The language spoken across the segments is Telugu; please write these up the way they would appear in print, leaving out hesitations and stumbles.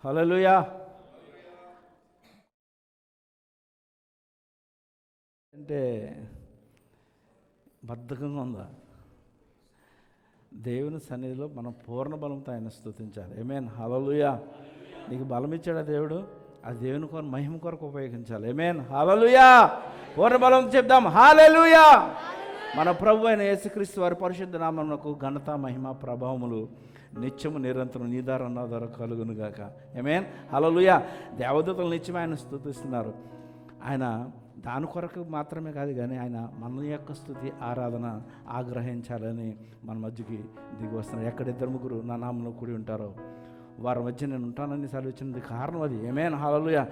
హల్లెలూయా. అంటే బద్ధకంగా ఉందా? దేవుని సన్నిధిలో మనం పూర్ణ బలంతో ఆయన స్తుతించాలి. ఆమేన్. హల్లెలూయా. నీకు బలం ఇచ్చాడా దేవుడు? అది దేవుని కొరకు మహిమ కొరకు ఉపయోగించాలి. ఆమేన్. హల్లెలూయా. పూర్ణ బలం చెప్దాం. హల్లెలూయా. మన ప్రభు అయిన యేసుక్రీస్తు వారి పరిశుద్ధ నామమునకు ఘనత మహిమ ప్రభావములు నిత్యము నిరంతరం నీదారన్నాదార కలుగును గాక. ఆమేన్. హల్లెలూయా. దేవదూతలు నిత్యం ఆయన స్తుతిస్తున్నారు. ఆయన దాని కొరకు మాత్రమే కాదు, కానీ ఆయన మన యొక్క స్తుతి ఆరాధన ఆగ్రహించాలని మన మధ్యకి దిగి వస్తున్నారు. ఎక్కడ ఇద్దరు ముగ్గురు నా నామంలో కూడి ఉంటారో వారి మధ్య నేను ఉంటానని సెలవిచ్చినది కారణం అది. ఆమేన్. హల్లెలూయా.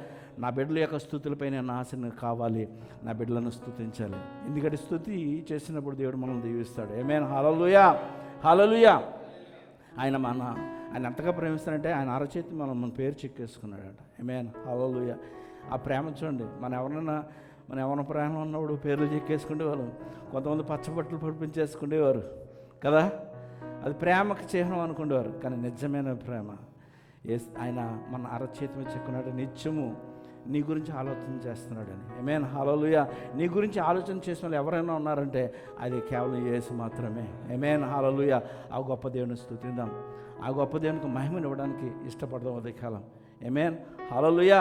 నా బిడ్డల యొక్క స్తుతులపై నేను ఆశను కావాలి, నా బిడ్డలను స్తుతించాలి. ఎందుకంటే స్తుతి చేసినప్పుడు దేవుడు మనల్ని దీవిస్తాడు. ఆమేన్. హల్లెలూయా. హల్లెలూయా. ఆయన ఎంతగా ప్రేమిస్తాడంటే ఆయన అరచేతి మన పేరు చెక్కేసుకున్నాడట. ఆమేన్. హల్లెలూయా. ఆ ప్రేమ చూడండి. మన ఎవరి ప్రేమ ఉన్నప్పుడు పేర్లు చెక్కేసుకునేవారు, కొంతమంది పచ్చబట్టలు పొడిపించేసుకునేవారు కదా. అది ప్రేమకు చిహ్నం అనుకునేవారు. కానీ నిజమైన ప్రేమ ఆయన మన అరచేతి మీద చెక్కున్నాడు. నిత్యము నీ గురించి ఆలోచన చేస్తున్నాడని. ఆమేన్. హల్లెలూయా. నీ గురించి ఆలోచన చేసిన వాళ్ళు ఎవరైనా ఉన్నారంటే అది కేవలం యేసు మాత్రమే. ఆమేన్. హల్లెలూయా. ఆ గొప్ప దేవుని స్తుతిద్దాం. ఆ గొప్ప దేవునికి మహిమను ఇవ్వడానికి ఇష్టపడదాం ఉదయకాలం. ఆమేన్. హల్లెలూయా.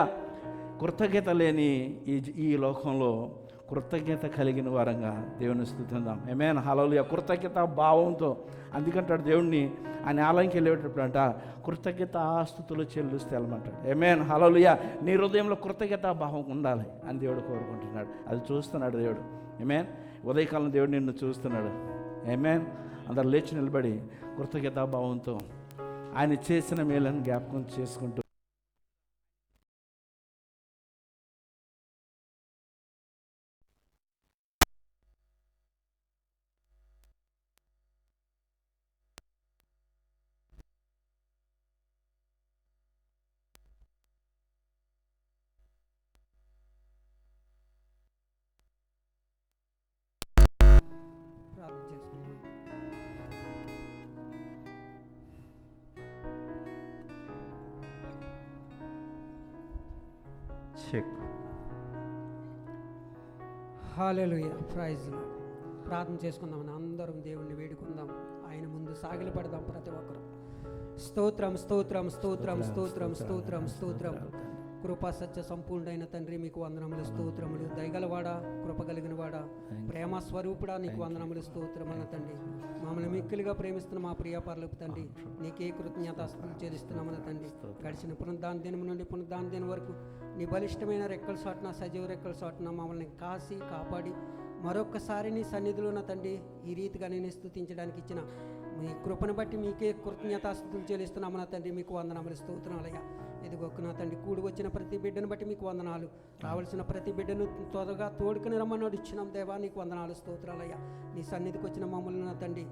కృతజ్ఞత లేని ఈ లోకంలో కృతజ్ఞత కలిగిన వారంగా దేవుని స్తుతిద్దాం. ఆమేన్. హల్లెలూయా. కృతజ్ఞత భావంతో, అందుకంటాడు దేవుణ్ణి ఆయన ఆలయంకి వెళ్ళేటప్పుడు అంట కృతజ్ఞత స్తుతులు చెల్లిస్తే వెళ్ళమంటాడు. ఆమేన్. హల్లెలూయా. నీ హృదయంలో కృతజ్ఞత భావం ఉండాలి అని దేవుడు కోరుకుంటున్నాడు. అది చూస్తున్నాడు దేవుడు. ఆమేన్. ఉదయకాలం దేవుడు నిన్ను చూస్తున్నాడు. ఆమేన్. అందరు లేచి నిలబడి కృతజ్ఞత భావంతో ఆయన చేసిన మేలను జ్ఞాపకం చేసుకుంటూ చెక్. హల్లెలూయా. Praise lord. ప్రార్థన చేసుకుందాం. అందరం దేవుణ్ణి వేడుకుందాం. ఆయన ముందు సాగిలి పడదాం ప్రతి ఒక్కరు. స్తోత్రం స్తోత్రం స్తోత్రం స్తోత్రం స్తోత్రం స్తోత్రం. కృపా సత్య సంపూర్ణైన తండ్రి మీకు వందనములు స్తోత్రములు. దయగలవాడా, కృప కలిగిన వాడా, ప్రేమ స్వరూపుడా నీకు వందనములు స్తోత్రముల తండ్రి. మమ్మల్ని మిక్కిలిగా ప్రేమిస్తున్న మా ప్రియ పరలోక తండ్రి నీకే కృతజ్ఞతాస్తుతులు చెల్లిస్తున్నామన్న తండ్రి. గడిచిన పునరుద్ధాన దినం నుండి పునరుద్ధాన దినం వరకు నీ బలిష్టమైన రెక్కల చాటున, సజీవ రెక్కల చాటున మమ్మల్ని కాసి కాపాడి మరొక్కసారి నీ సన్నిధిలో ఉన్న తండ్రి ఈ రీతిగా నేను స్తుతించడానికి ఇచ్చిన మీ కృపను బట్టి మీకే కృతజ్ఞతాస్తుతులు చెల్లిస్తున్నామన్న తండ్రి. మీకు వందనములు స్తోత్రాలయ్యా. ఇదిగొక్క నా తండ్రి కూడి వచ్చిన ప్రతి బిడ్డను బట్టి మీకు వందనాలు. రావాల్సిన ప్రతి బిడ్డను త్వరగా తోడుకుని రమ్మని ఇచ్చినాం దేవా, నీకు వందనాలు స్తోత్రాలయ్యా. నీ సన్నిధికి వచ్చిన మమ్మల్ని నా తండ్రి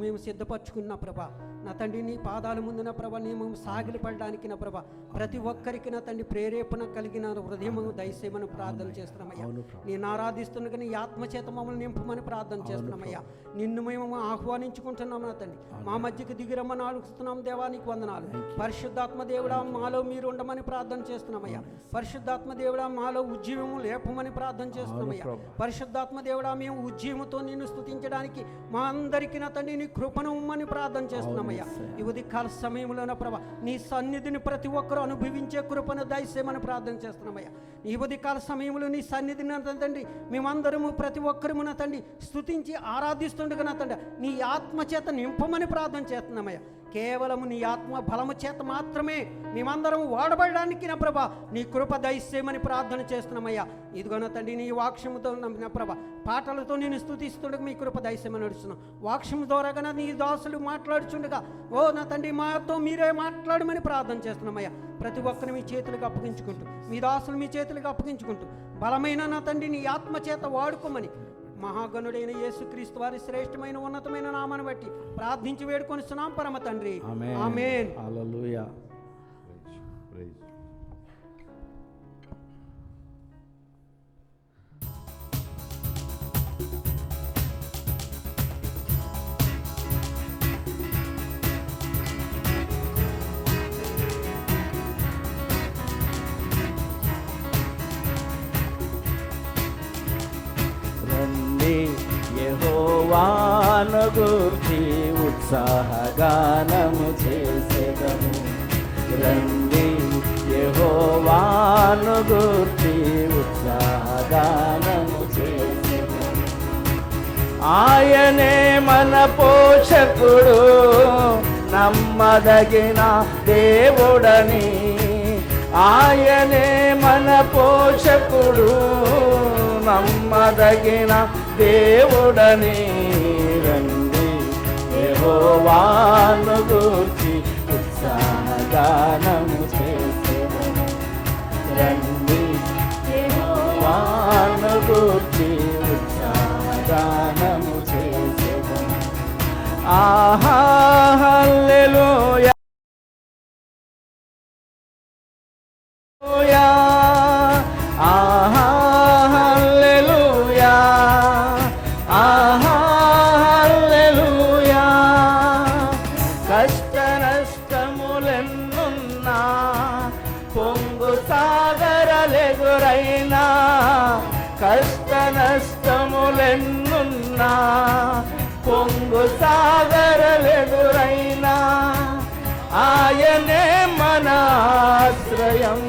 మేము సిద్ధపరచుకున్న ప్రభా నా తండ్రి నీ పాదాల ముందున ప్రభా మేము సాగిలి పడడానికి నా ప్రభా ప్రతి ఒక్కరికి నా తండ్రి ప్రేరేపణ కలిగిన హృదయము దయచేయమని ప్రార్థన చేస్తున్నామయ్యా. నేను ఆరాధిస్తుండగా నీ ఆత్మచేత మమ్మల్ని నింపమని ప్రార్థన చేస్తున్నామయ్యా. నిన్ను మేము ఆహ్వానించుకుంటున్నాం నా తండ్రి. మా మధ్యకి దిగిరమ్మని అడుగుతున్నాం దేవా, నీకు వందనాలు. పరిశుద్ధాత్మ దేవుడా మాలో మీరు ఉండమని ప్రార్థన చేస్తున్నామయ్యా. పరిశుద్ధాత్మ దేవుడా మాలో ఉజ్జీవము లేపమని ప్రార్థన చేస్తున్నామయ్యా. పరిశుద్ధాత్మ దేవుడా మేము ఉజ్జీవముతో నిన్ను స్తుతించడానికి మా అందరికీ నా తండ్రి నీ కృపను ఉమ్మని ప్రార్థన చేస్తున్నామయ్యా. ఈ ఉదయకాల సమయంలోన ప్రభా నీ సన్నిధిని ప్రతి ఒక్కరూ అనుభవించే కృపను దయచేయమని ప్రార్థన చేస్తున్నామయ్యా. ఈ ఉదయకాల సమయంలో నీ సన్నిధిని తండ్రి మేమందరము ప్రతి ఒక్కరము నా తండ్రి స్తుతించి ఆరాధిస్తుండగా నా తండ్రి నీ ఆత్మచేత నింపమని ప్రార్థన చేస్తున్నామయ్యా. కేవలం నీ ఆత్మ బలము చేత మాత్రమే మేమందరం వాడబడడానికి నా ప్రభా నీ కృప దయచేయమని ప్రార్థన చేస్తున్నామయ్యా. ఇదిగో నా తండ్రి నీ వాక్యముతో నా ప్రభా పాటలతో నేను స్తుతిస్తుండగా మీ కృప దయచేయమని నడుస్తున్నాం. వాక్యము ద్వారా నీ దాసులు మాట్లాడుచుండగా ఓ నా తండ్రి మాతో మీరే మాట్లాడమని ప్రార్థన చేస్తున్నామయ్యా. ప్రతి ఒక్కరిని మీ చేతులకు అప్పగించుకుంటూ, మీ దాసులు మీ చేతులకు అప్పగించుకుంటూ బలమైన నా తండ్రి నీ ఆత్మ చేత వాడుకోమని మహాగణుడైన యేసుక్రీస్తు వారి శ్రేష్టమైన ఉన్నతమైన నామాన్ని బట్టి ప్రార్థించి వేడుకొనిస్తున్నాం పరమ తండ్రి. ఆమేన్. హల్లెలూయా. యెహోవాను గూర్చి ఉత్సాహగానము చేసేదము. రండి యెహోవాను గూర్చి ఉత్సాహగానము చేసేదము. ఆయనే మన పోషకుడు, నమ్మదగిన దేవుడని. ఆయనే మన పోషకుడు, నమ్మదగిన దేవుడని. రండి యెహోవాను గూర్చి ఉత్సాహగానము చేసేదము. రండి యెహోవాను గూర్చి ఉత్సాహగానము చేసేదము. ఆహా హల్లెలూయా, ఆహా హల్లెలూయా, ఆహా హల్లెలూయా. కష్ట నష్టములెన్నున్నా, పొంగు సాగరలెగురైనా, కష్ట నష్టములెన్నున్నా, పొంగు సాగరలెదురైనా, ఆయనే మన ఆశ్రయం.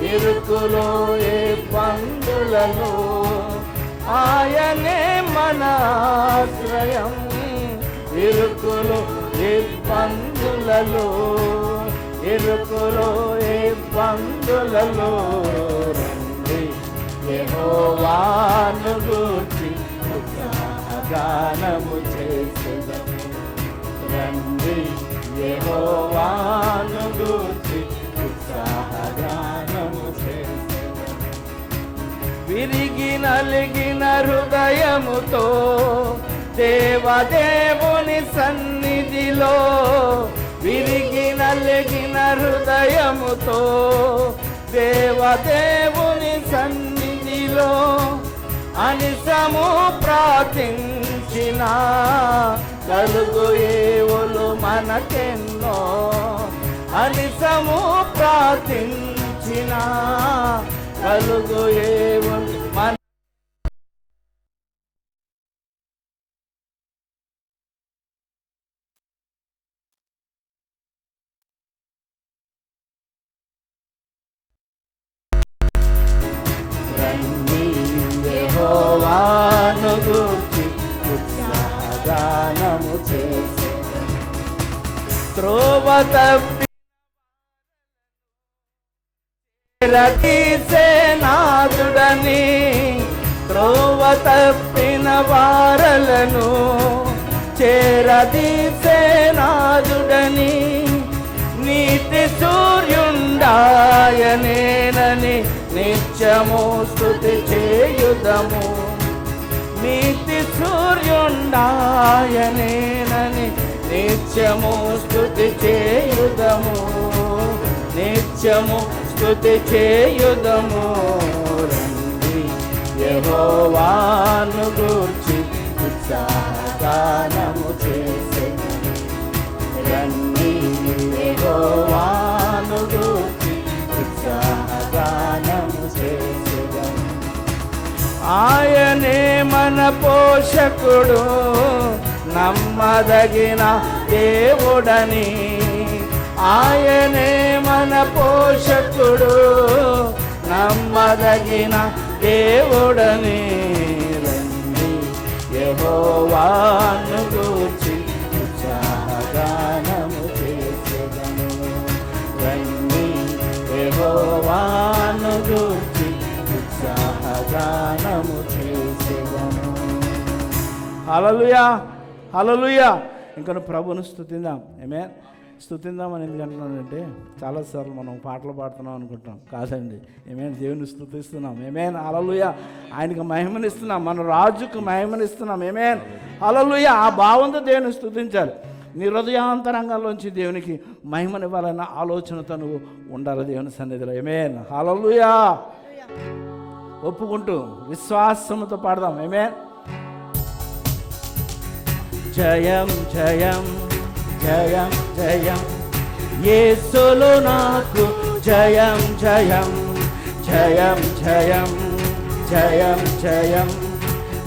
ఇరుకులో ఏ పందులలో, ఆయనే మన ఆశ్రయం. ఇరుకులో ఏ పందులలో, ఇరుకులో ఏ పందులలో. రండి యెహోవాను గూర్చి గానము చేసేదము. రండి యెహోవాను గూర్చి ఉత్సాహగానము చేసేదము. విరిగి నలిగిన హృదయముతో దేవదేవుని సన్నిధిలో, విరిగి నలిగిన హృదయముతో దేవదేవుని సన్నిధిలో అనిసము ప్రార్థించిన కలుగు ఏవులు మనకెన్నో. అనిసము ప్రార్థించిన కలుగు ఏవులు మన. యెహోవాను గూర్చి ఉత్సాహగానము చేసేదము. త్రోవ తప్పి తీసే నాదుడని, త్రోవ తప్పిన వారలను చేరదీసే నాదుడని. నీతి సూర్యుండాయనేనని నిత్యము స్తుతి చేయుదము. నీతి సూర్యుండాయనేనని నిత్యము స్తుతి చేయుదము. నిత్యము స్తుతి చేయుదము. రండి యెహోవాను గూర్చి ఉత్సాహగానము చేసేదము. రండి యెహోవాను గూర్చి ఉత్సాహగానము చేసేదము. ఆయనే మన పోషకుడు, నమ్మదగిన దేవుడని. ఆయనే మన పోషకుడు, నమ్మదగిన దేవుడని. రండి యెహోవాను గూర్చి ఉత్సాహగానము చేసేదము. రండి యెహోవాను గూర్చి ఉత్సాహగానము చేసేదము. హల్లెలూయా, హల్లెలూయా. ఇంకా ప్రభువును స్తుతిద్దాం. ఆమేన్. స్తుతిద్దామని ఎందుకు అంటున్నానంటే, చాలాసార్లు మనం పాటలు పాడుతున్నాం అనుకుంటాం. కాదండి, ఏమేన్ దేవుని స్తుతిస్తున్నాం. ఏమేన్ హల్లెలూయా. ఆయనకు మహిమనిస్తున్నాం, మన రాజుకు మహిమనిస్తున్నాం. ఏమేన్ హల్లెలూయా. ఆ భావంతో దేవుని స్తుతించాలి. నీ హృదయాంతరంగంలోంచి దేవునికి మహిమనివ్వాలన్న ఆలోచనతో నువ్వు ఉండాలి దేవుని సన్నిధిలో. ఏమేన్ హల్లెలూయా. ఒప్పుకుంటూ విశ్వాసముతో పాడదాం. ఏమేన్. జయం జయం జయం జయం యేసులో నాకు జయం జయం జయం జయం జయం జయం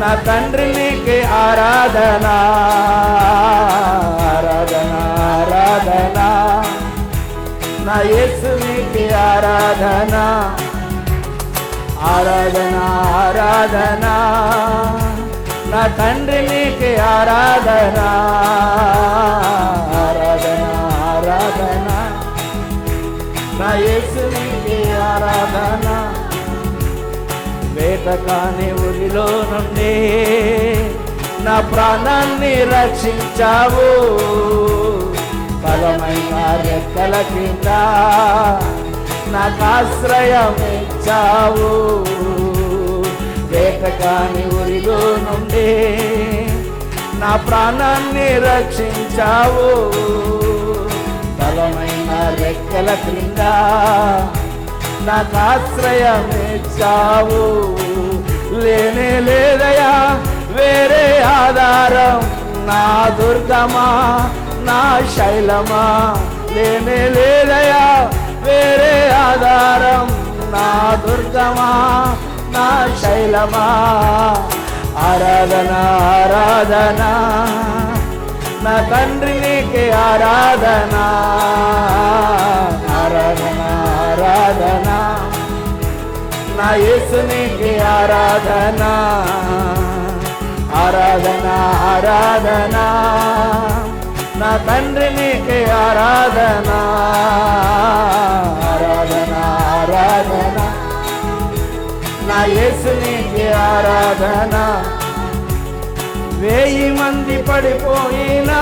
నా తండ్రి నీకే ఆరాధన ఆరాధన ఆరాధన నా యేసు నీకే ఆరాధన ఆరాధన ఆరాధన నా తండ్రి నీకే ఆరాధన ఆరాధన ఆరాధన నా యేసు నీకే ఆరాధన వేటకాని ఉరిలో నుండి నా ప్రాణాన్ని రక్షించావు బలమైన రెక్కల కింద నాకు ఆశ్రయం ఇచ్చావు వేటకాని ఉరిలో నుండి నా ప్రాణాన్ని రక్షించావు బలమైన రెక్కల క్రింద నాకు ఆశ్రయం ఇచ్చావు లేనే లేదయా వేరే ఆధారం నా దుర్గమా నా శైలమా లేనే లేదయా వేరే ఆధారం నా దుర్గమా నా శైలమా ఆరాధన ఆరాధన నా తండ్రి నీకే ఆరాధన ఆరాధన ఆరాధన నా యేసు నీకే ఆరాధన ఆరాధన ఆరాధన నా తండ్రి నీకే ఆరాధన ఆరాధన ఆరాధన నా యేసు నీకే ఆరాధన 1000 మంది పడిపోయినా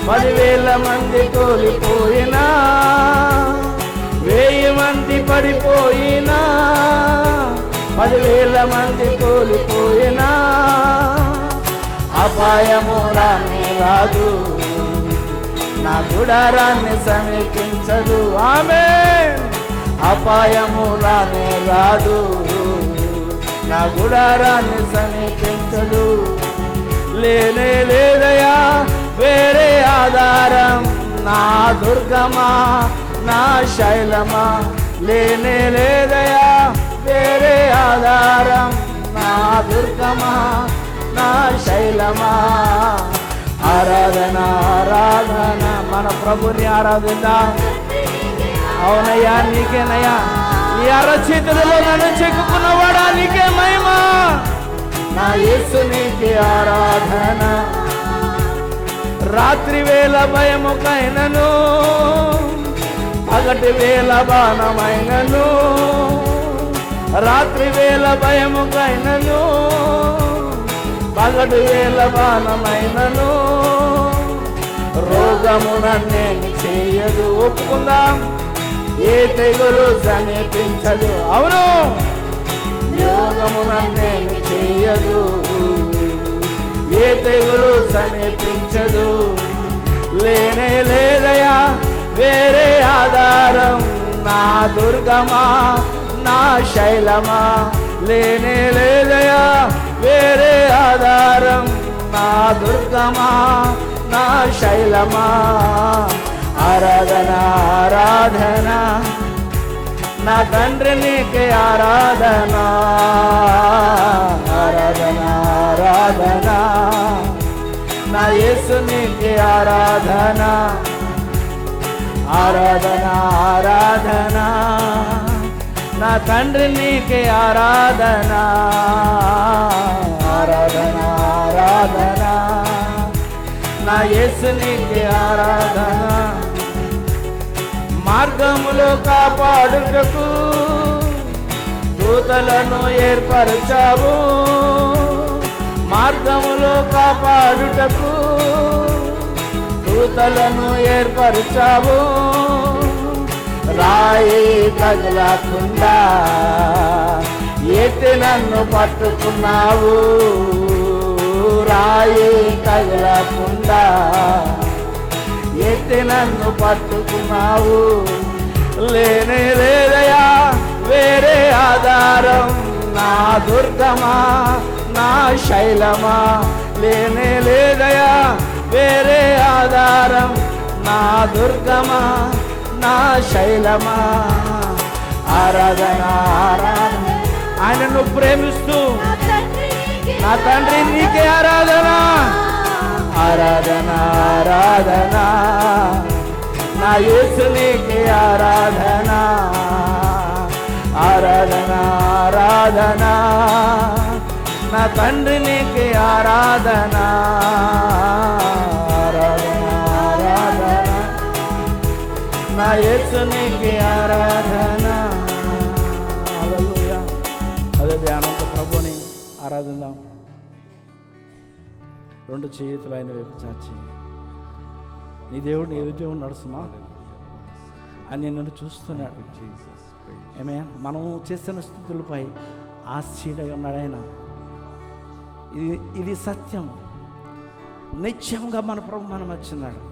10,000 మంది కోల్పోయినా 1000 మంది పడిపోయినా 10,000 మంది కోల్పోయినా అపాయము రానే రాదు నా గుడారాన్ని సమీపించదు ఆమేన్ అపాయము రానే రాదు నా గుడారాన్ని సమీపించదు లేనే లేదయా వేరే ఆధారం నా దుర్గమా నా శైలమా లేనే లేదయా వేరే ఆధారం నా దుర్గమా నా శైలమా ఆరాధన ఆరాధన మన ప్రభుని ఆరాధిద్దాం అవునయ్యా నీకేనయ్యా ఈ అరచేతులలో నన్ను చెక్కుకున్నవాడా నీకే మహిమ నా యేసు నీకే ఆరాధన రాత్రి వేళ భయముకైనను పగటి వేళ బాణమైనను రాత్రి వేళ భయముకైనను పగటి వేళ బాణమైనను రోగము నన్నేమి చేయదు ఒప్పుకుందాం ఏ తెగులు సమీపించదు అవును రోగము నన్నేమి చేయదు ఏ తెగులు సమీపించదు లేనే లేదయా వేరే ఆధారం నా దుర్గమా నా శైలమా లేనే లేదయా వేరే ఆధారం నా దుర్గమా నా శైలమా ఆరాధన ఆరాధన నా తండ్రి నీకే ఆరాధన ఆరాధన ఆరాధన నా యేసు నీకే ఆరాధన ఆరాధన ఆరాధన నా తండ్రి నీకే ఆరాధన ఆరాధన ఆరాధన నా యేసు నీకే ఆరాధన మార్గములో కాపాడుటకు దూతలను ఏర్పరచావు మార్గములో కాపాడుటకు దూతలను ఏర్పరచావు రాయి తగలకుండా ఎత్తి నన్ను పట్టుకున్నావు రాయి తగలకుండా ఎత్తి నన్ను పట్టుకున్నావు లేనే లేదయా వేరే ఆధారం నా దుర్గమా నా శైలమా లేనే లేదయా వేరే ఆధారం నా దుర్గమా నా శైలమా ఆరాధన ఆరాధన ఆయనను ప్రేమిస్తూ నా తండ్రి నీకే ఆరాధన, ఆరాధన ఆరాధన, నా యేసు నీకే ఆరాధన, ఆరాధన ఆరాధన, నా తండ్రి నీకే ఆరాధన, ఆరాధన ఆరాధన, నా యేసు నీకే ఆరాధన. హల్లెలూయా. అదే ధ్యానంతో ప్రభుని ఆరాధిద్దాం. రెండు చేతులు ఆయన వైపు చాచి, నీ దేవుడు నీ ఎదుటే ఉన్నాడు సుమా, అని నన్ను చూస్తున్నాడు. ఏమే మనం చేస్తున్న స్థితులపై ఆశ్చర్యై ఉన్నాడు ఆయన. ఇది సత్యం. నిత్యంగా మన ప్రభు మనం వచ్చినాడు.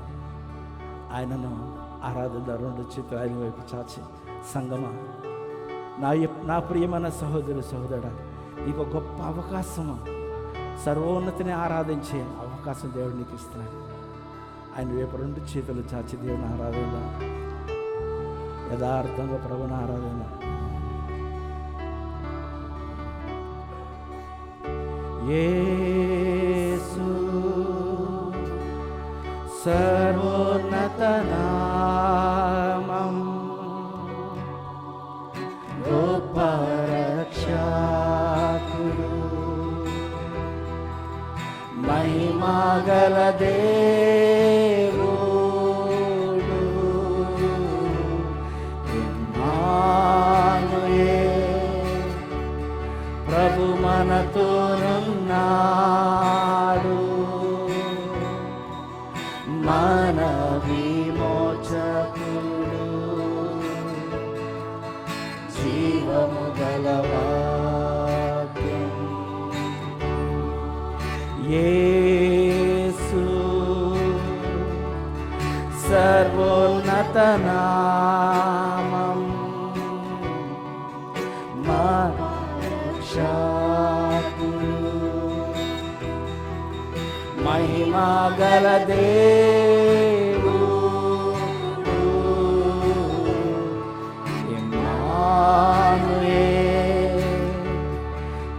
ఆయనను ఆరాధిద్దాం. రెండు చేతులు ఆయన వైపు చాచి, సంగమా నా ప్రియమైన సహోదరు సహోదరుడా, నీకు గొప్ప అవకాశము, సర్వోన్నతిని ఆరాధించే అవకాశం దేవుడు నీకు ఇస్తున్నాడు. ఆయన వైపు రెండు చేతులు చాచి దేవుని ఆరాధన, యథార్థంగా ప్రభుని ఆరాధన. యేసు సర్వోన్నత నామం, గొప్ప రక్షకుడు, మహిమగల దేవుడు, ఇమ్మానుయేల్ ప్రభు మనతోనున్నాడు, మన విమోచకుడు, జీవము గలవాక్యం. యేసు సర్వోన్నత నామం, మన రక్షకుడు, మహిమగల దేవుడు, ఇమ్మానుయేల్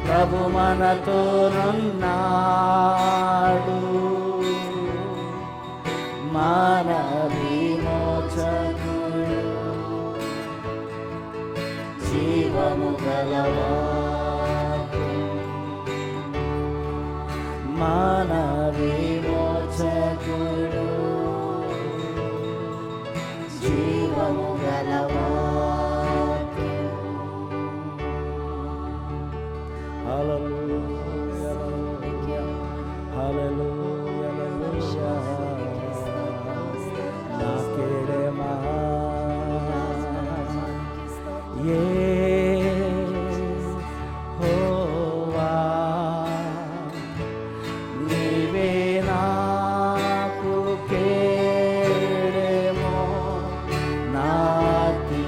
ప్రభు మనతోనున్నాడు, మన విమోచకుడు, జీవము గలవాక్యం. మన విమోచకుడు, జీవము గలవాక్యం. హల్లెలూయా, హల్లెలూయా, హల్లెలూయా. నా కేడమా యెహోవా, నీవే నాకు కేడెమో, నాకి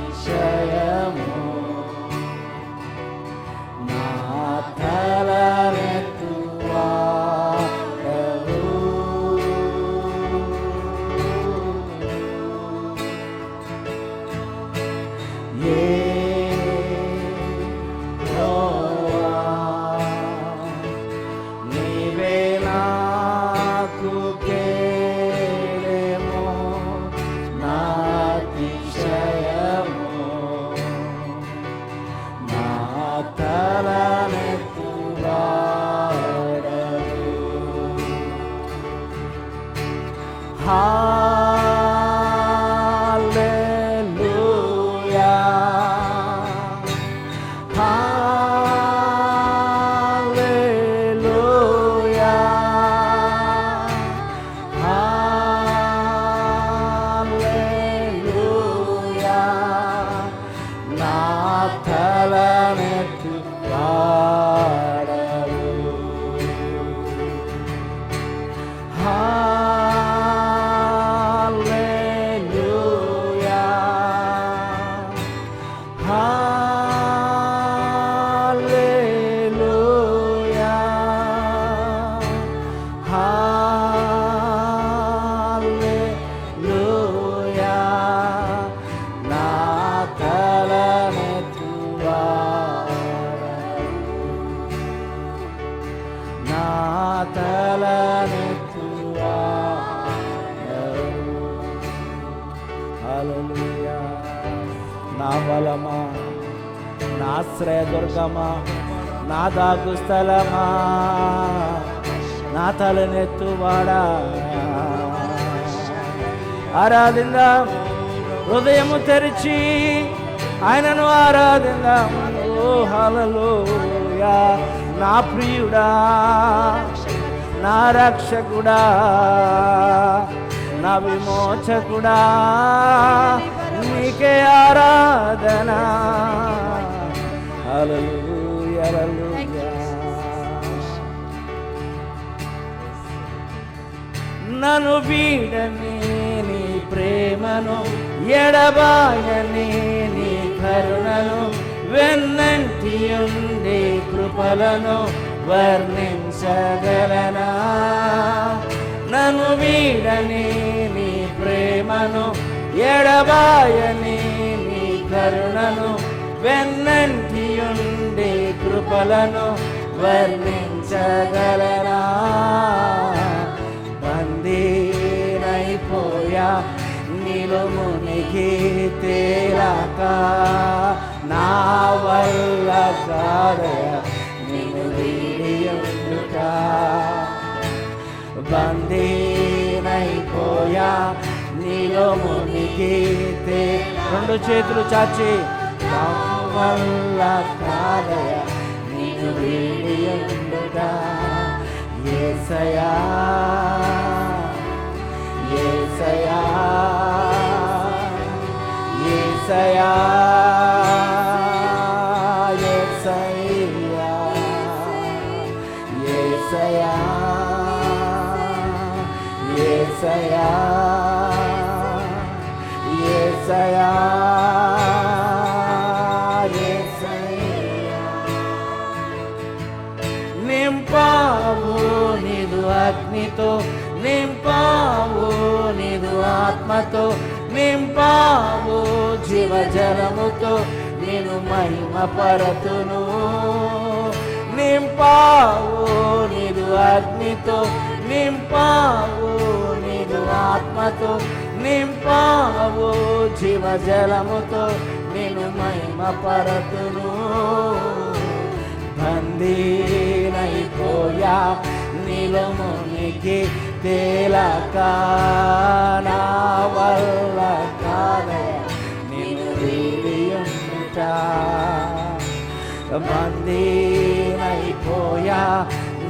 హల్లెలూయా. నా బలమా, నా ఆశ్రయదుర్గమా, నా దాగు స్థలమా, నా తలనెత్తువాడా. ఆరాధిందాం, హృదయము తెరిచి ఆయనను ఆరాధిందాం. ఓ హల్లెలూయా. నా ప్రియుడా, నా రక్షకుడా, నా విమోచకుడా, నీకే ఆరాధన. హల్లెలూయా, హల్లెలూయా. నన్ను వీడని నీ ప్రేమను, ఎడబాయని నీ కరుణను, వెన్నంటి ఉండే కృపలను వర్ణించగలనా. నన్ను వీడని నీ ప్రేమను, ఎడబాయని నీ కరుణను, వెన్నంటి ఉండే కృపలను వర్ణించగలనా. బందీనైపోయా నీలో మునిగి తేలాక, నా వల్ల కాదయా నిన్ను వీడి ఉండుట. బందీనైపోయా నీలో మునిగి రెండు చేతులు చాచి, నా వల్ల కాదయా నిన్ను వీడి ఉండుట. యేసయ్యా, యేసయ్యా, యేసయ్యా, యేసయ్యా, యేసయ్యా, యేసయ్యా, యేసయ్యా, యేసయ్యా. నింపావు నీదు అగ్నితో, నింపావు నీదు ఆత్మతో, నింపావు జీవజలముతో, నేను మహిమపరతును. నింపావు నీదు అగ్నితో, నింపావు నీదు ఆత్మతో, నింపావు జీవజలముతో, నేను మహిమపరతును. బందీనైపోయా నీలో మునిగి తేలాక, నా వల్ల కాదయా నిన్ను వీడి ఉండుట. బందీనైపోయా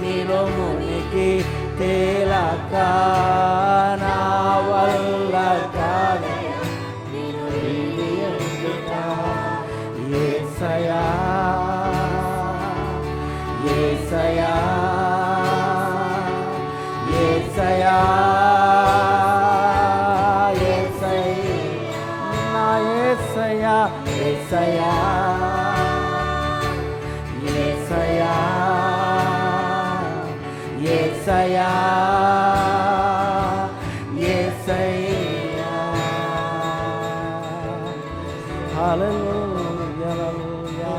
నీలో మునిగి తేలాక, నా వల్ల కాదయా నిన్ను వీడి ఉండుట. యేసయ్యా, యేసయ్యా, యేసయ్యా, యేసయ్యా, నా యేసయ్యా, యేసయ్యా, యేసయ్యా, యేసయ్యా, యేసయ్యా. హల్లెలూయా, హల్లెలూయా,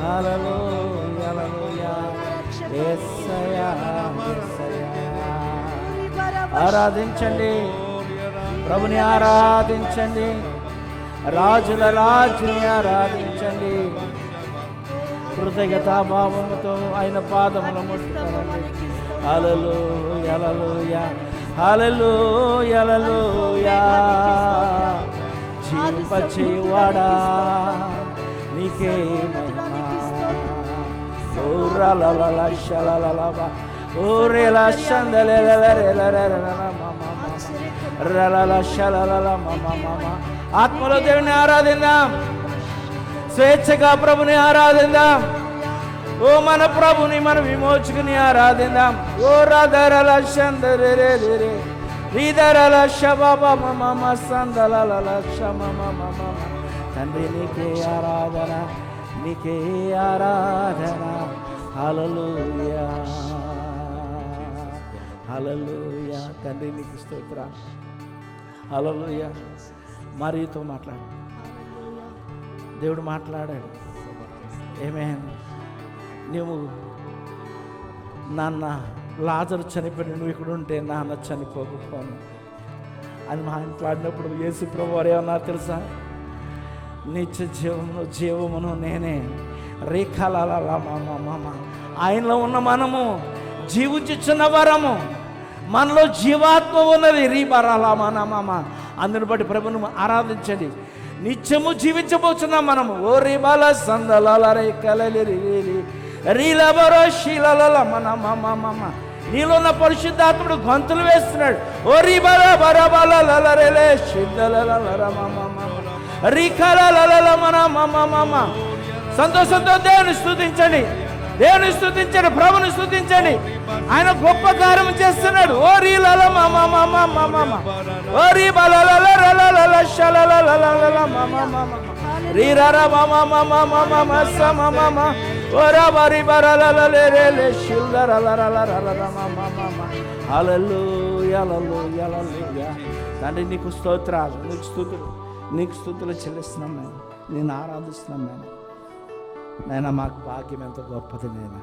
హల్లెలూయా, హల్లెలూయా. యేసయ్యా, యేసయ్యా. ఆరాధించండి, ప్రభుని ఆరాధించండి, రాజుల రాజుని ఆరాధించండి. కృతజ్ఞతాభావముతో ఆయన పాదముల ముట్టుకోండి. హల్లెలూయా, హల్లెలూయా, హల్లెలూయా, హల్లెలూయా. జీవింపచేయువాడా నీకే మహిమ. ఓ రలలల శలలలవ, ఓ రేల శందలెలలరెలరెలల మమ రలల శలలల మమ మమ. ఆత్మలో దేవుని ఆరాధిద్దాం, స్వేచ్ఛగా ప్రభుని ఆరాధిద్దాం. ఓ మన ప్రభుని, మన విమోచకుని ఆరాధిద్దాం. ఓ రదరల శందరే రీదరల శబబ మమ సందలల శమ మమ. తండ్రి నీకే ఆరాధన, నీకే ఆరాధన. హల్లెలూయా, హల్లెలూయా. తండ్రి నీకు స్తోత్రం. హల్లెలూయా. మరియుతో మాట్లాడు, దేవుడు మాట్లాడాడు. ఏమేన్ నువ్వు నాన్న లాజరు చనిపోయిన, నువ్వు ఇక్కడ ఉంటే నాన్న చనిపోకపోను. అని మాట్లాడినప్పుడు యేసు ప్రభు వారు ఏమన్నా తెలుసా? నిత్య జీవమును నేనే రేఖల ఆయనలో ఉన్న మనము జీవించుచున్న వరము, మనలో జీవాత్మ ఉన్నది. రీబరాలా మామ అందుని బట్టి ప్రభును ఆరాధించండి. నిత్యము జీవించబోతున్నాం మనము. ఓ రీబాల సందలాల రేఖలలి రీలబరో శీలల మన మమ నీలో ఉన్న పరిశుద్ధాత్ముడు గొంతులు వేస్తున్నాడు. ఓ రీబల బరబల లలరేలే శిద్దల రీఖల మన మమ సంతోషంతో దేవుని స్తుతించండి, దేవుని స్తుతించండి, ప్రభుని స్తుతించండి. ఆయన గొప్ప కార్యం చేస్తున్నాడు. ఓ రీలల ఓ రీబల రీరర తండ్రి నీకు స్తోత్రాలు, నీకు స్తుతులు చెల్లిస్తున్నాం నేను, నేను ఆరాధిస్తున్నాం నేను. మాకు భాగ్యం ఎంత గొప్పది నేను.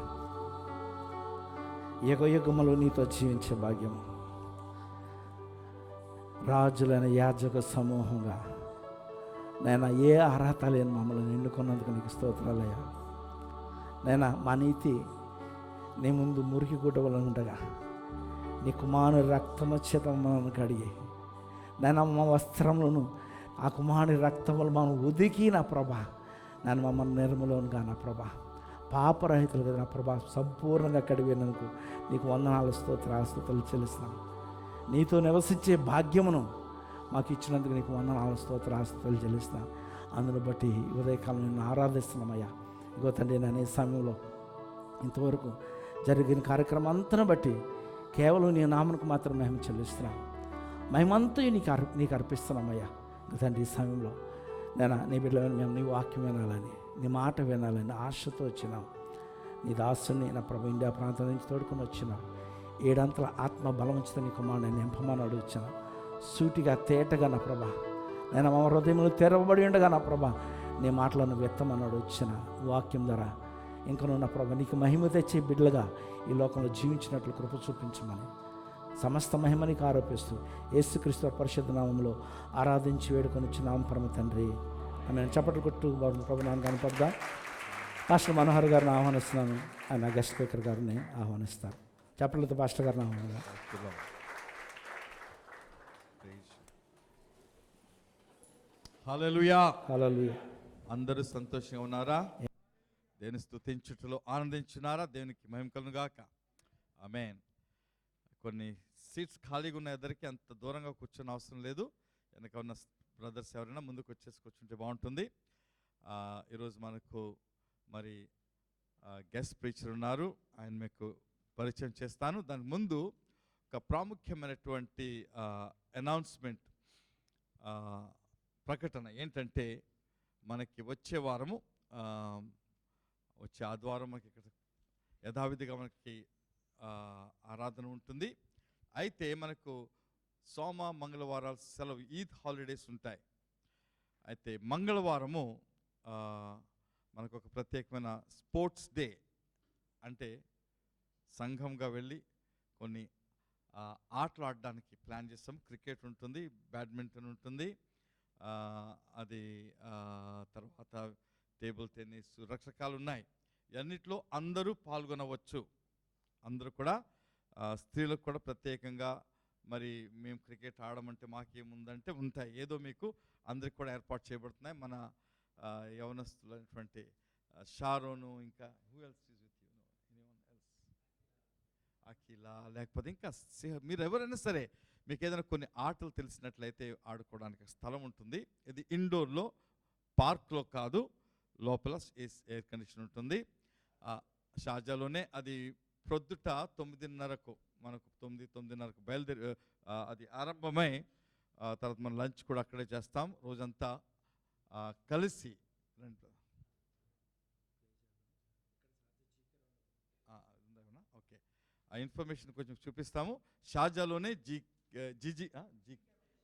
యుగములు నీతో జీవించే భాగ్యము, రాజులైన యాజక సమూహంగా నేను ఏ అర్హత లేని మమ్మల్ని ఎన్నుకున్నందుకు నీకు స్తోత్రాలయ్యా. నేను మా నీతి నీ ముందు మురికి గుడ్డవలు ఉండగా నీ కుమారుని రక్తము చేత మనం కడిగి, నేను మా వస్త్రములను ఆ కుమారుని రక్తములు మనం ఉదికి నా ప్రభా, నేను మమ్మల్ని నిర్మూలంగా నా ప్రభా, పాపరహితులు కదా నా ప్రభా, సంపూర్ణంగా కడిగినందుకు నీకు వందనాలు స్తోత్రాలు చెల్లిస్తున్నాను. నీతో నివసించే భాగ్యమును మాకు ఇచ్చినందుకు నీకు వందనాలు స్తోత్రాలు చెల్లిస్తున్నాను. అందును బట్టి ఉదయకాలం నిన్ను ఆరాధిస్తున్నామయ్యా. ఇగో తండ్రి, నేను ఈ సమయంలో ఇంతవరకు జరిగిన కార్యక్రమం అంతను బట్టి కేవలం నీ నామకు మాత్రం మహిమ చెల్లిస్తున్నాను. మహిమంతా నీకు అర్పిస్తున్నామయ్యా. తండ్రి, ఈ సమయంలో నేను నీ బిడ్డలను మేము నీ వాక్యం వినాలని, నీ మాట వినాలని ఆశతో వచ్చినాం. నీ దాసుని నా ప్రభు ఇండియా ప్రాంతం నుంచి తోడుకొని వచ్చినాం. 7 అంతల ఆత్మ బలం ఉంచితే నీ కుమారుని నింపమని అడుగుచ్చాను. సూటిగా తేటగా నా ప్రభా, నేను మా హృదయంలో తెరవబడి ఉండగా నా ప్రభా నీ మాటలను వ్యక్తమని అడుగుచ్చిన వాక్యం ద్వారా ఇంకనూ నా ప్రభా నీకు మహిమ తెచ్చే బిడ్డలుగా ఈ లోకంలో జీవించినట్లు కృప చూపించమని సమస్త మహిమనికి ఆరోపిస్తూ యేసుక్రీస్తు పరిశుద్ధ నామంలో ఆరాధించి వేడుకొని వచ్చినాం పరమ తండ్రి. ఆమె చప్పట్లు కొట్టు ప్రభు నాన్న కనపడ్డా. పాస్టర్ మనోహర్ గారిని ఆహ్వానిస్తున్నాను. ఆయన గెస్ట్ స్పీకర్ గారిని ఆహ్వానిస్తాను. చప్పట్లతో పాస్టర్ గారిని ఆహ్వానిస్తాను. హల్లెలూయా. హల్లెలూయా. అందరూ సంతోషంగా ఉన్నారా? దేవుని స్తుతించుటలో ఆనందించున్నారా? దేవునికి మహిమ కలుగును గాక. ఆమేన్. కొన్ని సీట్స్ ఖాళీగా ఉన్న ఇద్దరికి అంత దూరంగా కూర్చొని అవసరం లేదు. వెనక ఉన్న బ్రదర్స్ ఎవరైనా ముందుకు వచ్చేసి కూర్చుంటే బాగుంటుంది. ఈరోజు మనకు మరి గెస్ట్ ప్రీచర్ ఉన్నారు, ఆయన మీకు పరిచయం చేస్తాను. దానికి ముందు ఒక ప్రాముఖ్యమైనటువంటి అనౌన్స్మెంట్, ప్రకటన ఏంటంటే, మనకి వచ్చే వారము వచ్చే ఆదివారం మనకి ఇక్కడ యథావిధిగా మనకి ఆరాధన ఉంటుంది. అయితే మనకు సోమ మంగళవారాలు సెలవు, ఈద్ హాలిడేస్ ఉంటాయి. అయితే మంగళవారము మనకు ఒక ప్రత్యేకమైన స్పోర్ట్స్ డే, అంటే సంఘంగా వెళ్ళి కొన్ని ఆటలు ఆడడానికి ప్లాన్ చేస్తాం. క్రికెట్ ఉంటుంది, బ్యాడ్మింటన్ ఉంటుంది, అది తర్వాత టేబుల్ టెన్నిస్, రకరకాలు ఉన్నాయి. ఇవన్నిట్లో అందరూ పాల్గొనవచ్చు. అందరూ కూడా, స్త్రీలకు కూడా ప్రత్యేకంగా మరి మేము క్రికెట్ ఆడమంటే మాకేముందంటే ఉంటాయి, ఏదో మీకు అందరికి కూడా ఏర్పాటు చేయబడుతున్నాయి. మన యవనస్తులైనటువంటి షారోను, ఇంకా అఖిల, లేకపోతే ఇంకా మీరు ఎవరైనా సరే మీకు ఏదైనా కొన్ని ఆటలు తెలిసినట్లయితే ఆడుకోవడానికి స్థలం ఉంటుంది. ఇది ఇండోర్లో, పార్క్లో కాదు, లోపల ఎయిర్ కండిషన్ ఉంటుంది. షార్జాలోనే. అది ప్రొద్దుట 9:30కు మనకు 9:30కు బయలుదేరి అది ఆరంభమై తర్వాత మనం లంచ్ కూడా అక్కడే చేస్తాం. రోజంతా కలిసి ఓకే, ఆ ఇన్ఫర్మేషన్ కొంచెం చూపిస్తాము. షార్జాలోనే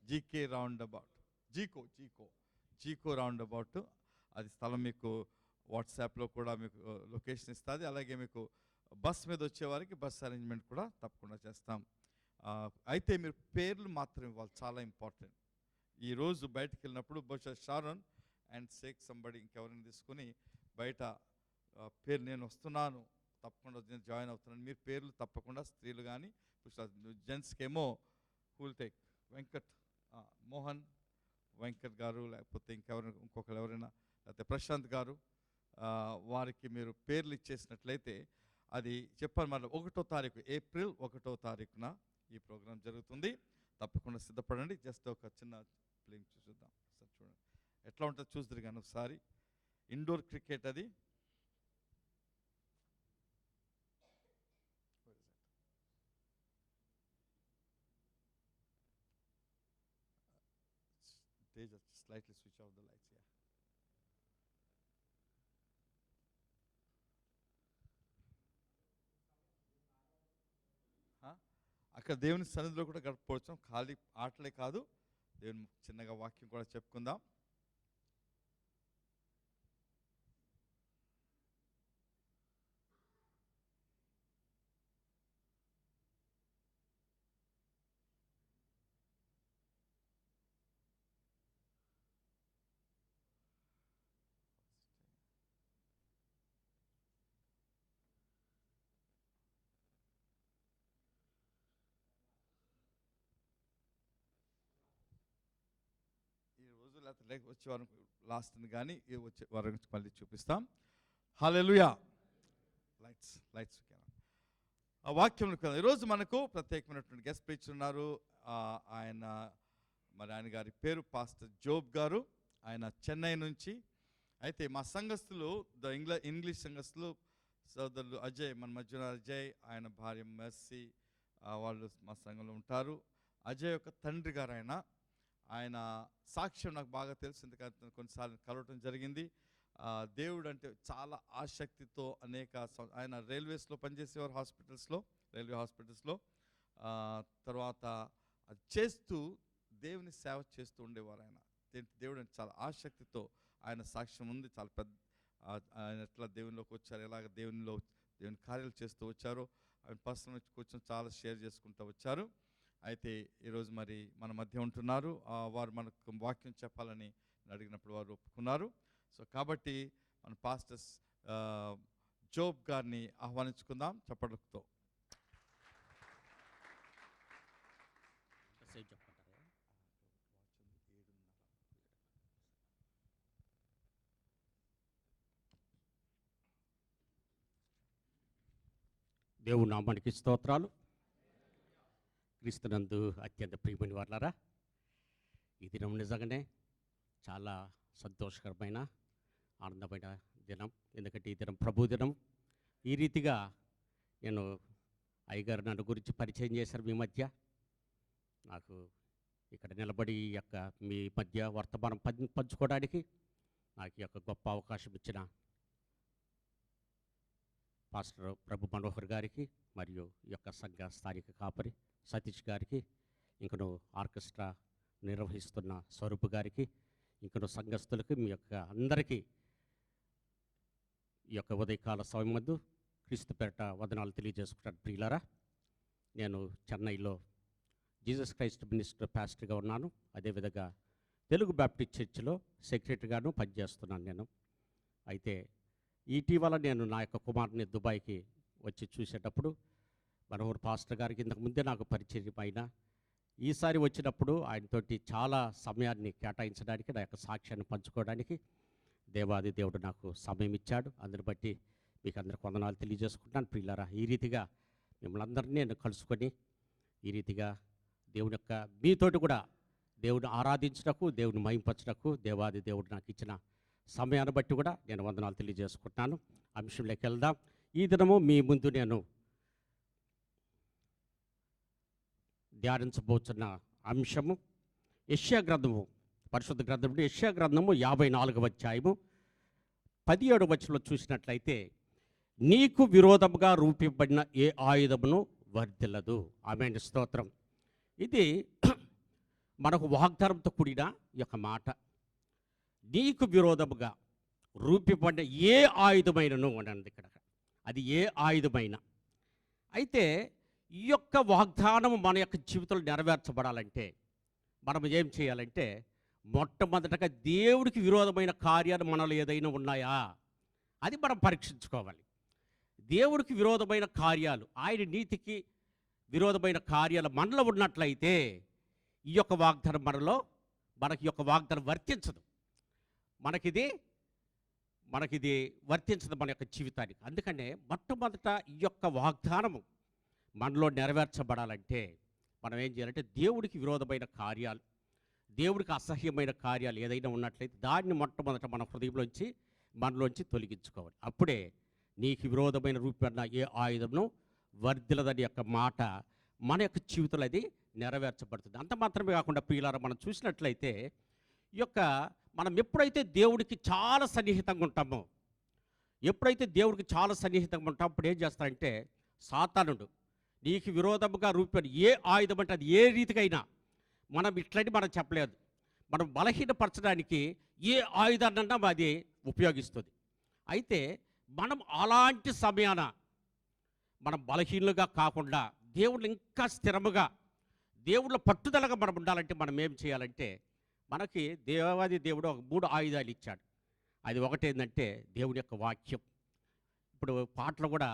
జీకే రౌండ్ అబౌట్, జీకో రౌండ్ అబౌట్, అది స్థలం మీకు వాట్సాప్లో కూడా మీకు లొకేషన్ ఇస్తుంది. అలాగే మీకు బస్ మీద వచ్చేవారికి బస్ అరేంజ్మెంట్ కూడా తప్పకుండా చేస్తాం. అయితే మీరు పేర్లు మాత్రం ఇవ్వాలి, చాలా ఇంపార్టెంట్. ఈరోజు బయటకు వెళ్ళినప్పుడు బహుశా షారోన్ అండ్ షేక్ సంబడి ఇంకెవరైనా తీసుకుని బయట పేరు నేను వస్తున్నాను, తప్పకుండా నేను జాయిన్ అవుతున్నాను, మీరు పేర్లు తప్పకుండా స్త్రీలు కానీ జెంట్స్కి ఏమో హూల్ టేక్ వెంకట్ మోహన్ వెంకట్ గారు, లేకపోతే ఇంకొకరు ఎవరైనా, లేకపోతే ప్రశాంత్ గారు, వారికి మీరు పేర్లు ఇచ్చేసినట్లయితే అది చెప్పాలి. మరి 1వ తారీఖు ఏప్రిల్ 1వ తారీఖున ఈ ప్రోగ్రాం జరుగుతుంది. తప్పకుండా సిద్ధపడండి. జస్ట్ ఒక చిన్న ప్లేయింగ్ చూద్దాం సార్, చూడండి ఎట్లా ఉంటుందో చూద్దరు కానీ ఒకసారి. ఇండోర్ క్రికెట్ అది. Just slightly switch off the lights, yeah. అక్కడ దేవుని సన్నిధిలో కూడా గడపవచ్చు. ఖాళీ ఆటలే కాదు, దేవుని చిన్నగా వాక్యం కూడా చెప్పుకుందాం. ఈరోజు లేకపోతే వచ్చే వారం లాస్ట్ కానీ వచ్చే వారం మళ్ళీ చూపిస్తాం. హల్లెలూయా. లైట్స్ ఆ వాక్యం. ఈరోజు మనకు ప్రత్యేకమైనటువంటి గెస్ట్ ప్రీచర్ ఉన్నారు. ఆయన గారి పేరు పాస్టర్ జోబ్ గారు. ఆయన చెన్నై నుంచి. అయితే మా సంఘస్థులు ఇంగ్లీష్ సంఘస్థులు సోదరులు అజయ్, మన మధ్యన అజయ్, ఆయన భార్య మెర్సీ, వాళ్ళు మా సంఘంలో ఉంటారు. అజయ్ యొక్క తండ్రి గారు ఆయన సాక్ష్యం నాకు బాగా తెలుసు, ఎందుకంటే కొన్నిసార్లు కలవటం జరిగింది. దేవుడు అంటే చాలా ఆసక్తితో ఆయన రైల్వేస్లో పనిచేసేవారు, రైల్వే హాస్పిటల్స్లో. తర్వాత అది చేస్తూ దేవుని సేవ చేస్తూ ఉండేవారు. దేవుడు అంటే చాలా ఆసక్తితో ఆయన సాక్ష్యం ఉంది. చాలా పెద్ద ఆయన ఎట్లా దేవునిలోకి వచ్చారు, ఎలాగ దేవుని కార్యాలు చేస్తూ వచ్చారో ఆయన పర్సనల్ కూర్చొని చాలా షేర్ చేసుకుంటూ వచ్చారు. అయితే ఈరోజు మరి మన మధ్య ఉంటున్నారు. వారు మనకు వాక్యం చెప్పాలని అడిగినప్పుడు వారు ఒప్పుకున్నారు. సో కాబట్టి మన పాస్టర్ జోబ్ గారిని ఆహ్వానించుకుందాం చప్పట్లతో. దేవుని నామానికి స్తోత్రాలు. క్రీస్తునందు అత్యంత ప్రియమైన వారులారా, ఈ దినం నిజంగానే చాలా సంతోషకరమైన ఆనందమైన దినం. ఎందుకంటే ఈ దినం ప్రభు దినం. ఈ రీతిగా నేను అయ్యగారు నన్ను గురించి పరిచయం చేశారు మీ మధ్య. నాకు ఇక్కడ నిలబడి ఈ యొక్క మీ మధ్య వర్తమానం పంచుకోవడానికి నాకు ఈ యొక్క గొప్ప అవకాశం ఇచ్చిన పాస్టర్ ప్రభు మనోహర్ గారికి, మరియు ఈ యొక్క సంఘ స్థానిక కాపరి సతీష్ గారికి, ఇంకను ఆర్కెస్ట్రా నిర్వహిస్తున్న స్వరూప్ గారికి, ఇంకను సంఘస్థులకు, మీ యొక్క అందరికీ ఈ యొక్క ఉదయకాల సమయం ముందు క్రీస్తు పేరట వదనాలు తెలియజేసుకుంటాను. ప్రియులారా, నేను చెన్నైలో జీసస్ క్రైస్ట్ మినిస్టర్ పాస్టర్గా ఉన్నాను. అదేవిధంగా తెలుగు బాప్టిస్ట్ చర్చిలో సెక్రటరీగాను పనిచేస్తున్నాను నేను. అయితే ఇటీవల నేను నా యొక్క కుమారుని దుబాయ్కి వచ్చి చూసేటప్పుడు మనోహర్ పాస్టర్ గారికి ఇంతకుముందే నాకు పరిచయం అయినా, ఈసారి వచ్చినప్పుడు ఆయనతోటి చాలా సమయాన్ని కేటాయించడానికి, నా యొక్క సాక్ష్యాన్ని పంచుకోవడానికి దేవాది దేవుడు నాకు సమయం ఇచ్చాడు. అందుని బట్టి మీకు అందరికి వందనాలు తెలియజేసుకుంటున్నాను. ప్రియులారా, ఈ రీతిగా మిమ్మల్ని అందరినీ నేను కలుసుకొని ఈ రీతిగా దేవుని యొక్క మీతోటి కూడా దేవుని ఆరాధించటకు, దేవుని మహింపరచటకు దేవాది దేవుడు నాకు ఇచ్చిన సమయాన్ని బట్టి కూడా నేను వందనాలు తెలియజేసుకుంటున్నాను. అంశంలోకి వెళ్దాం. ఈ దినము మీ ముందు నేను ధ్యానించబోతున్న అంశము యెషయా గ్రంథము, పరిశుద్ధ గ్రంథము యెషయా గ్రంథము 54వ అధ్యాయము 17వ వచనంలో చూసినట్లయితే, నీకు విరోధముగా రూపింపబడిన ఏ ఆయుధమును వర్ధిల్లదు. ఆమేన్, స్తోత్రం. ఇది మనకు వాగ్దానంతో కూడిన ఈ యొక్క మాట. నీకు విరోధముగా రూపింపబడిన ఏ ఆయుధమైనను అన్నది ఇక్కడ. అది ఏ ఆయుధమైన. అయితే ఈ యొక్క వాగ్దానం మన యొక్క జీవితంలో నెరవేర్చబడాలంటే మనం ఏం చేయాలంటే మొట్టమొదటగా దేవుడికి విరోధమైన కార్యాలు మనలో ఏదైనా ఉన్నాయా అది మనం పరీక్షించుకోవాలి. దేవుడికి విరోధమైన కార్యాలు, ఆయన నీతికి విరోధమైన కార్యాలు మనలో ఉన్నట్లయితే ఈ యొక్క వాగ్దానం మనకి యొక్క వాగ్దానం వర్తించదు, మనకిది వర్తించదు మన యొక్క జీవితానికి. అందుకనే మొట్టమొదట ఈ యొక్క వాగ్దానము మనలో నెరవేర్చబడాలంటే మనం ఏం చేయాలంటే దేవుడికి విరోధమైన కార్యాలు, దేవుడికి అసహ్యమైన కార్యాలు ఏదైనా ఉన్నట్లయితే దాన్ని మొట్టమొదట మన హృదయంలోంచి మనలోంచి తొలగించుకోవాలి. అప్పుడే నీకు విరోధమైన రూపేణ ఏ ఆయుధమును వర్ధిల్లదని యొక్క మాట మన యొక్క జీవితంలో అది నెరవేర్చబడుతుంది. అంత మాత్రమే కాకుండా ప్రియులారా, మనం చూసినట్లయితే ఈ యొక్క మనం ఎప్పుడైతే దేవుడికి చాలా సన్నిహితంగా ఉంటామో, అప్పుడు ఏం చేస్తారంటే సాతానుడు నీకు విరోధముగా రూపేణ ఏ ఆయుధం అంటే అది ఏ రీతికైనా మనం ఇట్లని మనం చెప్పలేదు, మనం బలహీనపరచడానికి ఏ ఆయుధాన్నన్నా అది ఉపయోగిస్తుంది. అయితే మనం అలాంటి సమయాన మనం బలహీనులుగా కాకుండా దేవుళ్ళు ఇంకా స్థిరముగా దేవుళ్ళ పట్టుదలగా మనం ఉండాలంటే మనం ఏం చేయాలంటే మనకి దేవాది దేవుడు ఒక 3 ఆయుధాలు ఇచ్చాడు. అది ఒకటేంటంటే దేవుడి యొక్క వాక్యం. ఇప్పుడు పాటలు కూడా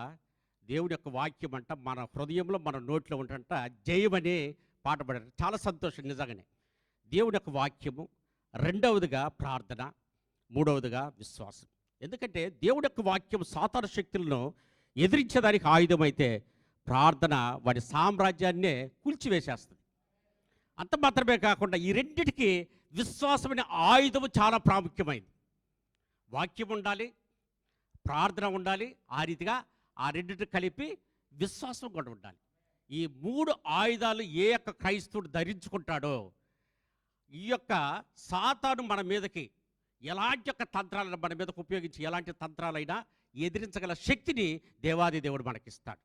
దేవుడి యొక్క వాక్యం అంట మన హృదయంలో మన నోట్లో ఉంటంట జయమనే పాట పాడారు. చాలా సంతోషం నిజంగానే. దేవుడి యొక్క వాక్యము, రెండవదిగా ప్రార్థన, మూడవదిగా విశ్వాసం. ఎందుకంటే దేవుడి యొక్క వాక్యం సాతాను శక్తులను ఎదిరించేదానికి ఆయుధం అయితే ప్రార్థన వాడి సామ్రాజ్యాన్నే కూల్చివేసేస్తుంది. అంత మాత్రమే కాకుండా ఈ రెండిటికి విశ్వాసమైన ఆయుధము చాలా ప్రాముఖ్యమైంది. వాక్యం ఉండాలి, ప్రార్థన ఉండాలి, ఆ రీతిగా ఆ రెండింటిని కలిపి విశ్వాసం కూడా ఉండాలి. ఈ 3 ఆయుధాలు ఏ యొక్క క్రైస్తవుడు ధరించుకుంటాడో ఈ యొక్క సాతాను మన మీదకి ఎలాంటి యొక్క తంత్రాలను మన మీదకు ఉపయోగించి ఎలాంటి తంత్రాలైనా ఎదిరించగల శక్తిని దేవాది దేవుడు మనకిస్తాడు.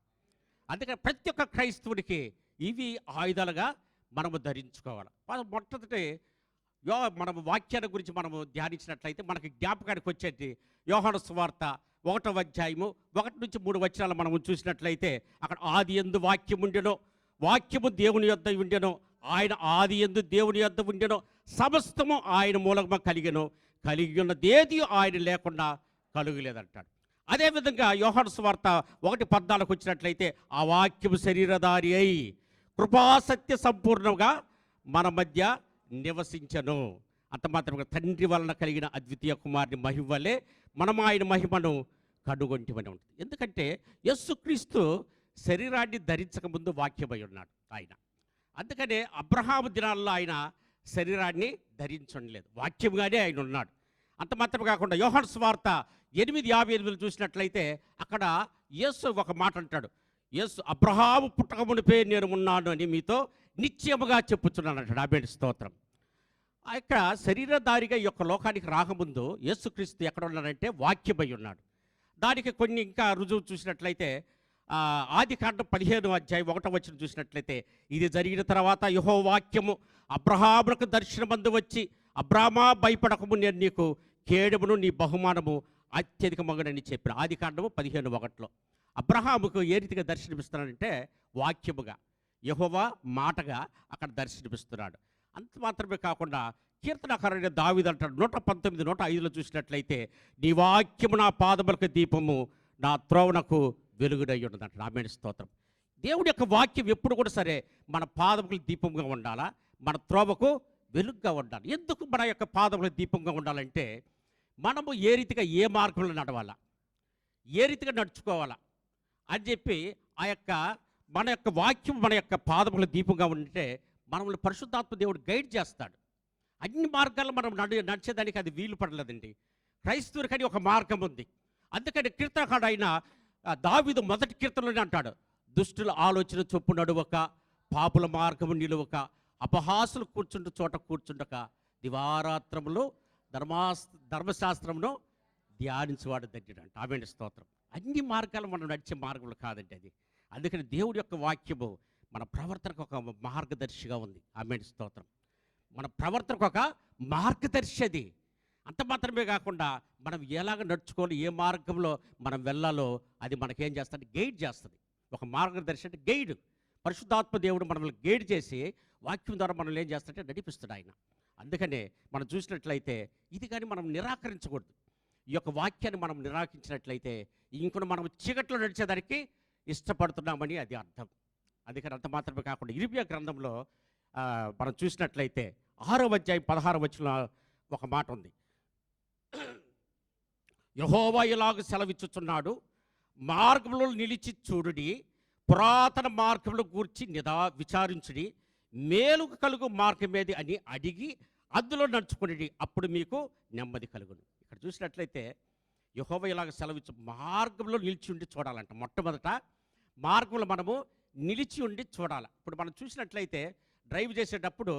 అందుకని ప్రతి ఒక్క క్రైస్తవుడికి ఇవి ఆయుధాలుగా మనము ధరించుకోవాలి. మొట్టమొదటి మనము వాక్యాల గురించి మనము ధ్యానించినట్లయితే మనకి జ్ఞాపకానికి వచ్చేది యోహాను సువార్త 1వ అధ్యాయము 1 నుంచి 3 వచనాలు మనము చూసినట్లయితే అక్కడ ఆది యందు వాక్యం ఉండెనో, వాక్యము దేవుని యొద్ద ఉండెనో, ఆయన ఆది యందు దేవుని యొద్ద ఉండెనో, సమస్తము ఆయన మూలంగా కలిగెను, కలిగి ఉన్నదేది ఆయన లేకుండా కలుగలేదంటాడు. అదేవిధంగా యోహాను సువార్త 1:14 వచ్చినట్లయితే ఆ వాక్యము శరీరధారి అయి కృపాసత్య సంపూర్ణంగా మన మధ్య నివసించను. అంత మాత్రమే తండ్రి వలన కలిగిన అద్వితీయ కుమారుని మహిమ వల్లే మనం ఆయన మహిమను కనుగొంటిమని ఉంటుంది. ఎందుకంటే యేసుక్రీస్తు శరీరాన్ని ధరించకముందు వాక్యమై ఉన్నాడు ఆయన. అందుకనే అబ్రహాము దినాల్లో ఆయన శరీరాన్ని ధరించలేదు, వాక్యంగానే ఆయన ఉన్నాడు. అంత మాత్రమే కాకుండా యోహాను సువార్త 8:58 చూసినట్లయితే అక్కడ యేసు ఒక మాట అంటాడు, యేసు అబ్రహాము పుట్టక మునిపే నేను ఉన్నాను అని మీతో నిశ్చయముగా చెప్పుచున్నాను అంటాడు. ఆమేన్, స్తోత్రం. ఇక్కడ శరీరధారిగా ఈ యొక్క లోకానికి రాకముందు యేసుక్రీస్తు ఎక్కడ ఉన్నాడంటే వాక్యమై ఉన్నాడు. దానికి కొన్ని ఇంకా రుజువు చూసినట్లయితే ఆదికాండం 15వ అధ్యాయం 1వ వచనం చూసినట్లయితే ఇది జరిగిన తర్వాత యెహోవా వాక్యము అబ్రహామునకు దర్శనమందు వచ్చి, అబ్రామా భయపడకము, నేను నీకు కేడమును నీ బహుమానము అత్యధిక మగుడని చెప్పిన. ఆదికాండము 15:1 అబ్రహాముకు ఏ రీతిగా దర్శనమిస్తున్నాడంటే వాక్యముగా, యెహోవా మాటగా అక్కడ దర్శనమిస్తున్నాడు. అంత మాత్రమే కాకుండా కీర్తనకారుడైన దావీదు అంటాడు 119, 105 చూసినట్లయితే నీ వాక్యము నా పాదములకు దీపము, నా త్రోవనకు వెలుగుడై ఉన్నదంటాడు. ఆమేన్, స్తోత్రం. దేవుడి యొక్క వాక్యం ఎప్పుడు కూడా సరే మన పాదములకు దీపంగా ఉండాలా, మన త్రోవకు వెలుగుగా ఉండాలి. ఎందుకు మన యొక్క పాదములకు దీపంగా ఉండాలంటే మనము ఏ రీతిగా ఏ మార్గంలో నడవాలా, ఏ రీతిగా నడుచుకోవాలా అని చెప్పి ఆ యొక్క మన యొక్క వాక్యం మన యొక్క పాదముల దీపంగా ఉంటే మనల్ని పరిశుద్ధాత్మ దేవుడు గైడ్ చేస్తాడు. అన్ని మార్గాల్లో మనం నడిచేదానికి అది వీలు పడలేదండి. క్రైస్తవుడికని ఒక మార్గం ఉంది. అందుకని కీర్తనకారుడు అయిన దావీదు మొదటి కీర్తనలోనే అంటాడు, దుష్టుల ఆలోచన చొప్పు నడువక, పాపుల మార్గము నిలువక, అపహాసులు కూర్చుంటు చోట కూర్చుండక, దివారాత్రములో ధర్మశాస్త్రమును ధ్యానించేవాడు ధన్యుడంట. ఆమేన్, స్తోత్రం. అన్ని మార్గాలు మనం నడిచే మార్గంలో కాదండి అది. అందుకని దేవుడి యొక్క వాక్యము మన ప్రవర్తనకు ఒక మార్గదర్శిగా ఉంది. ఆమేన్, స్తోత్రం. మన ప్రవర్తనకు ఒక మార్గదర్శి అది. అంత మాత్రమే కాకుండా మనం ఎలాగ నడుచుకోవాలి, ఏ మార్గంలో మనం వెళ్ళాలో అది మనకేం చేస్తుంది, గైడ్ చేస్తుంది. ఒక మార్గదర్శి అంటే గైడ్. పరిశుద్ధాత్మ దేవుడు మనల్ని గైడ్ చేసి వాక్యం ద్వారా మనల్ని ఏం చేస్తాడంటే నడిపిస్తాడు ఆయన. అందుకనే మనం చూసినట్లయితే ఇది కానీ మనం నిరాకరించకూడదు. ఈ యొక్క వాక్యాన్ని మనం నిరాకరించినట్లయితే ఇంకొన మనం చీకట్లో నడిచేదానికి ఇష్టపడుతున్నామని అది అర్థం. అందుకని అంత మాత్రమే కాకుండా ఇర్మియా గ్రంథంలో మనం చూసినట్లయితే 6వ అధ్యాయం 16వ వచనంలో ఒక మాట ఉంది. యెహోవా ఇలాగ సెలవిచ్చుచున్నాడు, మార్గంలో నిలిచి చూడుడి, పురాతన మార్గముల గూర్చి విచారించుడి, మేలు కలుగు మార్గమేది అని అడిగి అందులో నడుచుకుని అప్పుడు మీకు నెమ్మది కలుగును. ఇక్కడ చూసినట్లయితే యెహోవా ఇలాగ సెలవిచ్చు మార్గంలో నిలిచి ఉండి చూడాలంట. మొట్టమొదట మార్గంలో మనము నిలిచి ఉండి చూడాలి. ఇప్పుడు మనం చూసినట్లయితే డ్రైవ్ చేసేటప్పుడు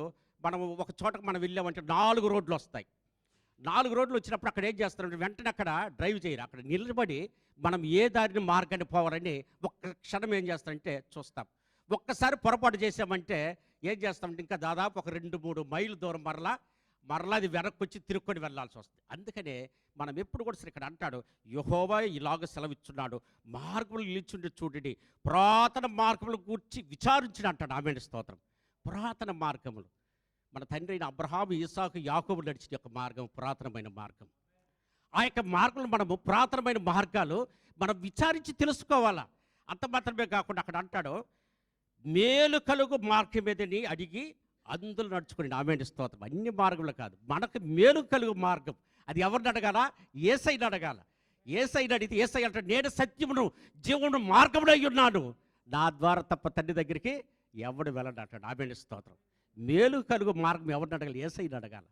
మనము ఒక చోటకు మనం వెళ్ళామంటే 4 రోడ్లు వస్తాయి. 4 రోడ్లు వచ్చినప్పుడు అక్కడ ఏం చేస్తారంటే వెంటనే అక్కడ డ్రైవ్ చేయరు, అక్కడ నిలబడి మనం ఏ దారిని మార్గాన్ని పోవాలని ఒక్క క్షణం ఏం చేస్తారంటే చూస్తాం. ఒక్కసారి పొరపాటు చేసామంటే ఏం చేస్తామంటే ఇంకా దాదాపు ఒక 2-3 మైళ్ళు దూరం మరలా అది వెనక్కి వచ్చి తిరుక్కొని వెళ్ళాల్సి వస్తుంది. అందుకనే మనం ఎప్పుడు కూడా ఇక్కడ అంటాడు, యెహోవా ఇలాగ సెలవిచ్చున్నాడు, మార్గములు నిలిచుండి చూడండి, పురాతన మార్గములు కూర్చి విచారించిన అంటాడు. ఆమేన్ స్తోత్రం. పురాతన మార్గములు మన తండ్రి అయిన అబ్రహాము, ఇస్సాకు, యాకోబు నడిచిన యొక్క మార్గం పురాతనమైన మార్గం. ఆ యొక్క మార్గంలో మనము పురాతనమైన మార్గాలు మనం విచారించి తెలుసుకోవాలా. అంత మాత్రమే కాకుండా అక్కడ అంటాడు, మేలు కలుగు మార్గం ఏదని అడిగి అందులో నడుచుకుని. ఆమేన్ స్తోత్రం. అన్ని మార్గంలో కాదు, మనకు మేలు కలుగు మార్గం. అది ఎవరిని అడగాల? యేసయ్యని అడగాల. యేసయ్యని అడిగితే యేసయ్య అంటే నేను సత్యమును జీవమును మార్గమునై ఉన్నాను, నా ద్వారా తప్ప తండ్రి దగ్గరికి ఎవడు వెళ్ళండి అంటాడు. ఆమేన్ స్తోత్రం. మేలు కలుగు మార్గం ఎవరిని అడగాలి? యేసయ్యని అడగాల.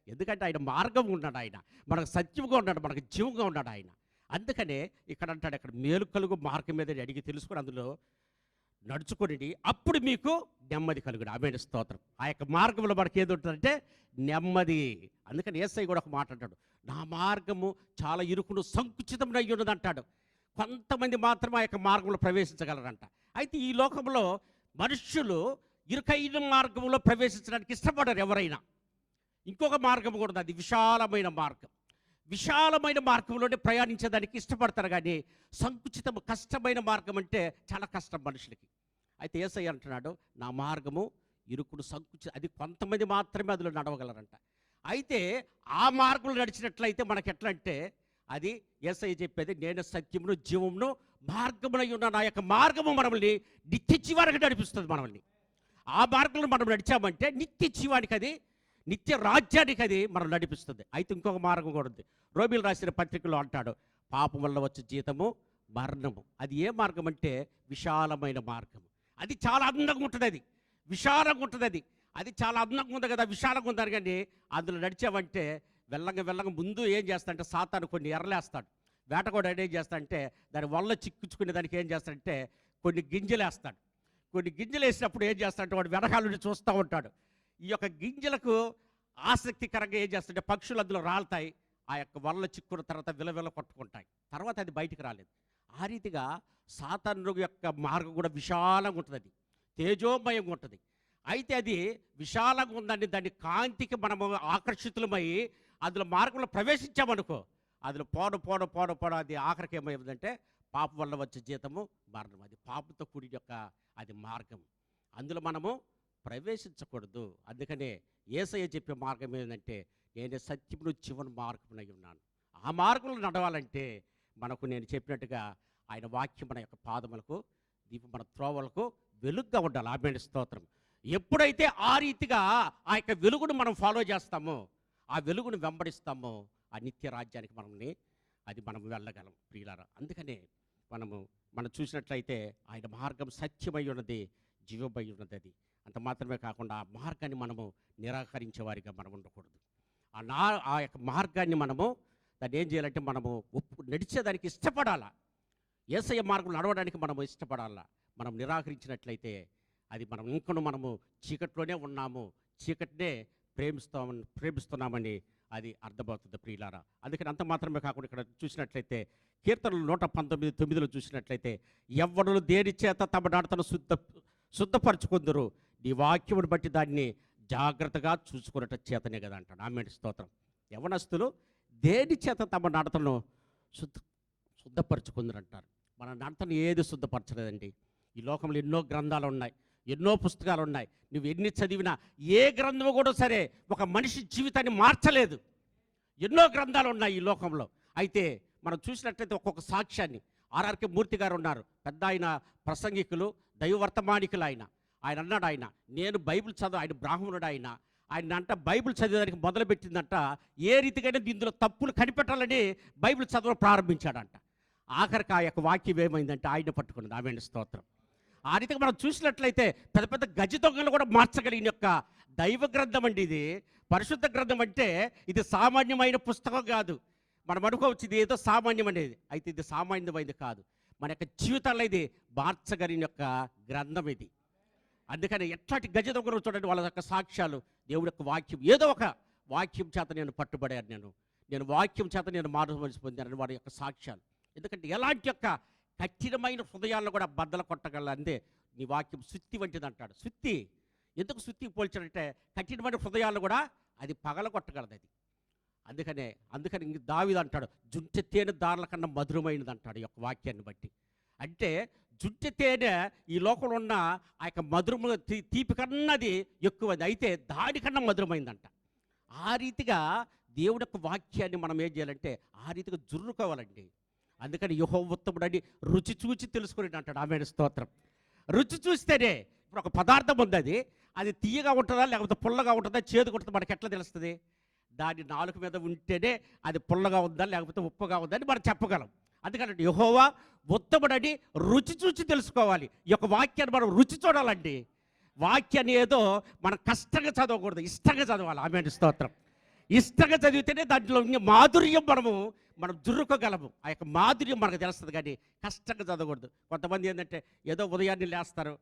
ఎందుకంటే ఆయన మార్గం ఉన్నాడు, ఆయన మనకు సత్యముగా ఉన్నాడు, మనకు జీవంగా ఉన్నాడు ఆయన. అందుకనే ఇక్కడ అంటాడు, ఇక్కడ మేలు కలుగు మార్గం మీద అడిగి తెలుసుకొని అందులో నడుచుకొని అప్పుడు మీకు నెమ్మది కలుగుడు. ఆమేన్ స్తోత్రం. ఆ యొక్క మార్గంలో మనకి ఏది ఉంటుందంటే నెమ్మది. అందుకని యేసయ్య కూడా ఒక మాట అంటాడు, నా మార్గము చాలా ఇరుకును సంకుచితం అయ్యి ఉన్నది అంటాడు. కొంతమంది మాత్రమే ఆ యొక్క మార్గంలో ప్రవేశించగలరంట. అయితే ఈ లోకంలో మనుష్యులు ఇరుకైన మార్గంలో ప్రవేశించడానికి ఇష్టపడరు ఎవరైనా. ఇంకొక మార్గం కూడా ఉంది, అది విశాలమైన మార్గం. విశాలమైన మార్గంలోనే ప్రయాణించేదానికి ఇష్టపడతారు, కానీ సంకుచితం కష్టమైన మార్గం అంటే చాలా కష్టం మనుషులకి. అయితే యేసయ్య అంటున్నాడు, నా మార్గము ఇరుకుడు అది కొంతమంది మాత్రమే అందులో నడవగలరంట. అయితే ఆ మార్గంలో నడిచినట్లయితే మనకి ఎట్లా అంటే అది యేసయ్య చెప్పేది, నేను సత్యమును జీవమును మార్గమునై ఉన్న నా యొక్క మార్గము మనల్ని నిత్య జీవానికి నడిపిస్తుంది. మనల్ని ఆ మార్గంలో మనం నడిచామంటే నిత్య జీవానికి, అది నిత్య రాజ్యానికి అది మనం నడిపిస్తుంది. అయితే ఇంకొక మార్గం కూడా ఉంది. రోమీయులు రాసిన పత్రికలో అంటాడు, పాపం వల్ల వచ్చే జీతము మరణము. అది ఏ మార్గం అంటే విశాలమైన మార్గం. అది చాలా అందంగా ఉంటుంది, అది విశాలంగా ఉంటుంది. అది చాలా అందంగా ఉంది కదా, విశాలంగా ఉందని, కానీ అందులో నడిచామంటే వెళ్ళంగా ముందు ఏం చేస్తాడంటే సాతాను కొన్ని ఎర్రలేస్తాడు. వేటగాడు ఏం చేస్తాడంటే దాని వల్ల చిక్కుచుకునే దానికి ఏం చేస్తాడంటే కొన్ని గింజలు వేస్తాడు. కొన్ని గింజలు వేసినప్పుడు ఏం చేస్తాడంటే వాడు వెనకాల నుండి చూస్తూ ఉంటాడు. ఈ యొక్క గింజలకు ఆసక్తికరంగా ఏం చేస్తుంటే పక్షులు అందులో రాలుతాయి. ఆ యొక్క వల్ల చిక్కున్న తర్వాత విలవిల కొట్టుకుంటాయి. తర్వాత అది బయటికి రాలేదు. ఆ రీతిగా సాతాను యొక్క మార్గం కూడా విశాలంగా ఉంటుంది, అది తేజోమయంగా ఉంటుంది. అయితే అది విశాలంగా ఉందండి, దాని కాంతికి మనము ఆకర్షితులమై అందులో మార్గంలో ప్రవేశించామనుకో, అందులో పోవడం అది ఆఖరికి ఏమైందంటే పాపం వల్ల వచ్చే జీతము మరణం. అది పాపంతో కూడి యొక్క అది మార్గం, అందులో మనము ప్రవేశించకూడదు. అందుకనే యేసయ్య చెప్పే మార్గం ఏంటంటే నేను సత్యమును జీవన మార్గమునై ఉన్నాను. ఆ మార్గంలో నడవాలంటే మనకు నేను చెప్పినట్టుగా ఆయన వాక్యం మన యొక్క పాదములకు దీపం, మన త్రోవలకు వెలుగుగా ఉండాలి. ఆమేన్ స్తోత్రం. ఎప్పుడైతే ఆ రీతిగా ఆ యొక్క వెలుగును మనం ఫాలో చేస్తామో, ఆ వెలుగును వెంబడిస్తామో, ఆ నిత్య రాజ్యానికి మనం వెళ్ళగలం ప్రియులారా. అందుకనే మనం చూసినట్లయితే ఆయన మార్గం సత్యమై ఉన్నది, జీవమై ఉన్నది. అది అంత మాత్రమే కాకుండా ఆ మార్గాన్ని మనము నిరాకరించే వారిగా మనం ఉండకూడదు. ఆ యొక్క మార్గాన్ని మనము దాన్ని ఏం చేయాలంటే మనము నడిచేదానికి ఇష్టపడాలా. యేసయ్య మార్గం నడవడానికి మనము ఇష్టపడాలా. మనం నిరాకరించినట్లయితే అది మనము చీకట్లోనే ఉన్నాము, చీకటినే ప్రేమిస్తున్నామని అది అర్థమవుతుంది ప్రియులారా. అందుకని అంత మాత్రమే కాకుండా ఇక్కడ చూసినట్లయితే కీర్తనలు 119:9 చూసినట్లయితే ఎవ్వరు దేని చేత తమ నడతను శుద్ధపరచుకుందరు, నీ వాక్యమును బట్టి దాన్ని జాగ్రత్తగా చూసుకున్నట్టు చేతనే కదా అంటాడు. ఆమేన్ స్తోత్రం. యవనస్తులు దేని చేత తమ నడతను శుద్ధపరచుకుందరు అంటారు. మన నడతను ఏది శుద్ధపరచలేదండి. ఈ లోకంలో ఎన్నో గ్రంథాలు ఉన్నాయి, ఎన్నో పుస్తకాలు ఉన్నాయి. నువ్వు ఎన్ని చదివినా ఏ గ్రంథము కూడా సరే ఒక మనిషి జీవితాన్ని మార్చలేదు. ఎన్నో గ్రంథాలు ఉన్నాయి ఈ లోకంలో. అయితే మనం చూసినట్లయితే ఒక్కొక్క సాక్ష్యాన్ని ఆర్ఆర్కే మూర్తి గారు ఉన్నారు, పెద్ద ఆయన ప్రసంగికులు, దైవవర్తమానికులు. ఆయన అన్నాడు, నేను బైబిల్ చదువు, ఆయన బ్రాహ్మణుడు. ఆయన అంట బైబిల్ చదివేదానికి మొదలుపెట్టిందంట ఏ రీతికైనా ఇందులో తప్పులు కనిపెట్టాలని బైబిల్ చదవడం ప్రారంభించాడంట. ఆఖరికి ఆ యొక్క వాక్యం ఏమైందంటే ఆయన పట్టుకున్నది. ఆమె స్తోత్రం. ఆ రీతిగా మనం చూసినట్లయితే పెద్ద పెద్ద గజ దొంగలు కూడా మార్చగలిగిన యొక్క దైవ గ్రంథం అండి ఇది. పరిశుద్ధ గ్రంథం అంటే ఇది సామాన్యమైన పుస్తకం కాదు. మనం అనుకోవచ్చు ఇది ఏదో సామాన్యం అనేది, అయితే ఇది సామాన్యమైనది కాదు. మన యొక్క జీవితాల్లో ఇది మార్చగలిగిన యొక్క గ్రంథం ఇది. అందుకని ఎట్లాంటి గజ దొంగలు చూడండి, వాళ్ళ యొక్క సాక్ష్యాలు, దేవుడి యొక్క వాక్యం, ఏదో ఒక వాక్యం చేత నేను పట్టుబడాను, నేను వాక్యం చేత నేను మారుమనిసి పొందాను వారి యొక్క సాక్ష్యాలు. ఎందుకంటే ఎలాంటి యొక్క కఠినమైన హృదయాలను కూడా బద్దలు కొట్టగల అందే నీ వాక్యం సుత్తి వంటిది అంటాడు. సుత్తి ఎందుకు సుత్తి పోల్చాడంటే కఠినమైన హృదయాలను కూడా అది పగల కొట్టగలదు అది. అందుకని దావీదు అంటాడు, జుంచె తేనె దారుల కన్నా మధురమైనది అంటాడు ఈ యొక్క వాక్యాన్ని బట్టి. అంటే జుంచె తేనె ఈ లోకంలో ఉన్న ఆ యొక్క మధురము తీపి కన్నది ఎక్కువది, అయితే దానికన్నా మధురమైందంట. ఆ రీతిగా దేవుడి యొక్క వాక్యాన్ని మనం ఏం చేయాలంటే ఆ రీతిగా జుర్రుకోవాలండి. అందుకని యెహోవా ఉత్తముడని రుచి చూచి తెలుసుకుని అంటాడు. ఆమె స్తోత్రం. రుచి చూస్తేనే, ఇప్పుడు ఒక పదార్థం ఉంది, అది తీయగా ఉంటుందా లేకపోతే పుల్లగా ఉంటుందా చేదుగా ఉంటుందా మనకి ఎట్లా తెలుస్తుంది? దాని నాలుక మీద ఉంటేనే అది పుల్లగా ఉందా లేకపోతే ఉప్పుగా ఉందా అని మనం చెప్పగలం. అందుకని యెహోవా ఉత్తముడని రుచి చూచి తెలుసుకోవాలి. ఈ యొక్క వాక్యాన్ని మనం రుచి చూడాలండి. వాక్యాన్ని ఏదో మనం కష్టంగా చదవకూడదు, ఇష్టంగా చదవాలి. ఆమె స్తోత్రం. ఇష్టంగా చదివితేనే దాంట్లో మాధుర్యం మనం జుర్రుకోగలము. ఆ యొక్క మాధుర్యం మనకు తెలుస్తుంది, కానీ కష్టంగా చదవకూడదు. కొంతమంది ఏంటంటే ఏదో ఉదయాన్నే లేస్తారు,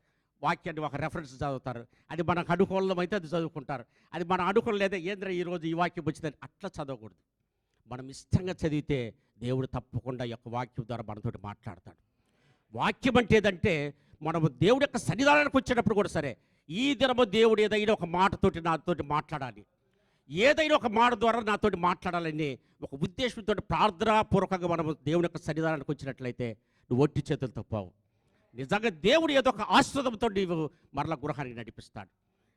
వాక్యాన్ని ఒక రెఫరెన్స్ చదువుతారు, అది మనకు అనుకూలం అయితే అది చదువుకుంటారు, అది మన అనుకూలం లేదా ఏంద్ర ఈరోజు ఈ వాక్యం వచ్చిందని అట్లా చదవకూడదు. మనం ఇష్టంగా చదివితే దేవుడు తప్పకుండా ఈ యొక్క వాక్యం ద్వారా మనతోటి మాట్లాడతాడు. వాక్యం అంటే ఏదంటే మనము దేవుడి యొక్క సన్నిధానానికి వచ్చేటప్పుడు కూడా సరే, ఈ దినము దేవుడు ఏదైనా ఒక మాటతోటి నాతోటి మాట్లాడాలి, ఏదైనా ఒక మాట ద్వారా నాతోటి మాట్లాడాలని ఒక ఉద్దేశంతో ప్రార్థనాపూర్వకంగా మనము దేవుని యొక్క సన్నిధానానికి వచ్చినట్లయితే నువ్వు ఒట్టి చేతులతో పోవు. నిజంగా దేవుడు ఏదో ఒక ఆశీర్వాదంతో నీవు మరలా గృహానికి నడిపిస్తాడు.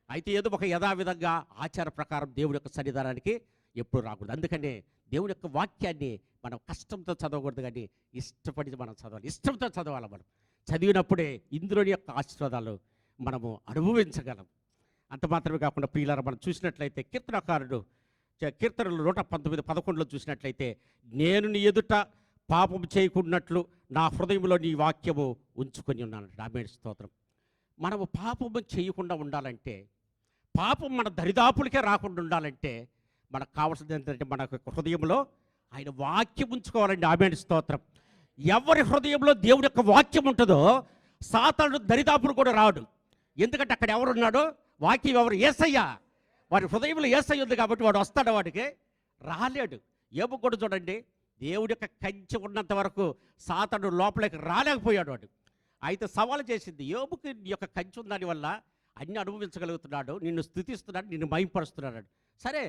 అయితే ఏదో ఒక యథావిధంగా ఆచార ప్రకారం దేవుడి యొక్క సన్నిధానానికి ఎప్పుడు రాకూడదు. అందుకనే దేవుడి యొక్క వాక్యాన్ని మనం కష్టంతో చదవకూడదు, కానీ ఇష్టపడి మనం చదవాలి, ఇష్టంతో చదవాలి. మనం చదివినప్పుడే ఇందులోని యొక్క ఆశీర్వాదాలు మనము అనుభవించగలం. అంత మాత్రమే కాకుండా ప్రియులారా, మనం చూసినట్లయితే కీర్తనకారుడు కీర్తనలు 119:11 చూసినట్లయితే, నేను నీ ఎదుట పాపం చేయకున్నట్లు నా హృదయంలో నీ వాక్యము ఉంచుకొని ఉన్నాను. ఆమె స్తోత్రం. మనము పాపము చేయకుండా ఉండాలంటే, పాపం మన దరిదాపులకే రాకుండా ఉండాలంటే మనకు కావాల్సింది ఏంటంటే మన హృదయంలో ఆయన వాక్యం ఉంచుకోవాలండి. ఆమె స్తోత్రం. ఎవరి హృదయంలో దేవుడి యొక్క వాక్యం ఉంటుందో సాతానుడు దరిదాపులు కూడా రాడు. ఎందుకంటే అక్కడ ఎవరున్నాడో వాక్యం ఎవరు? యేసయ్య. వారి హృదయంలో యేసయ్య ఉంది కాబట్టి వాడు వస్తాడు, వాడికి రాలేడు. ఏమో కూడా చూడండి, దేవుడి యొక్క కంచె ఉన్నంత వరకు సాతానుడు లోపలికి రాలేకపోయాడు వాడు. అయితే సవాలు చేసింది, యోబుకి నీ యొక్క కంచె ఉన్న దాని వల్ల అన్ని అనుభవించగలుగుతున్నాడు, నిన్ను స్తుతిస్తున్నాడు, నిన్ను మహింపరుస్తున్నాడు. సరే,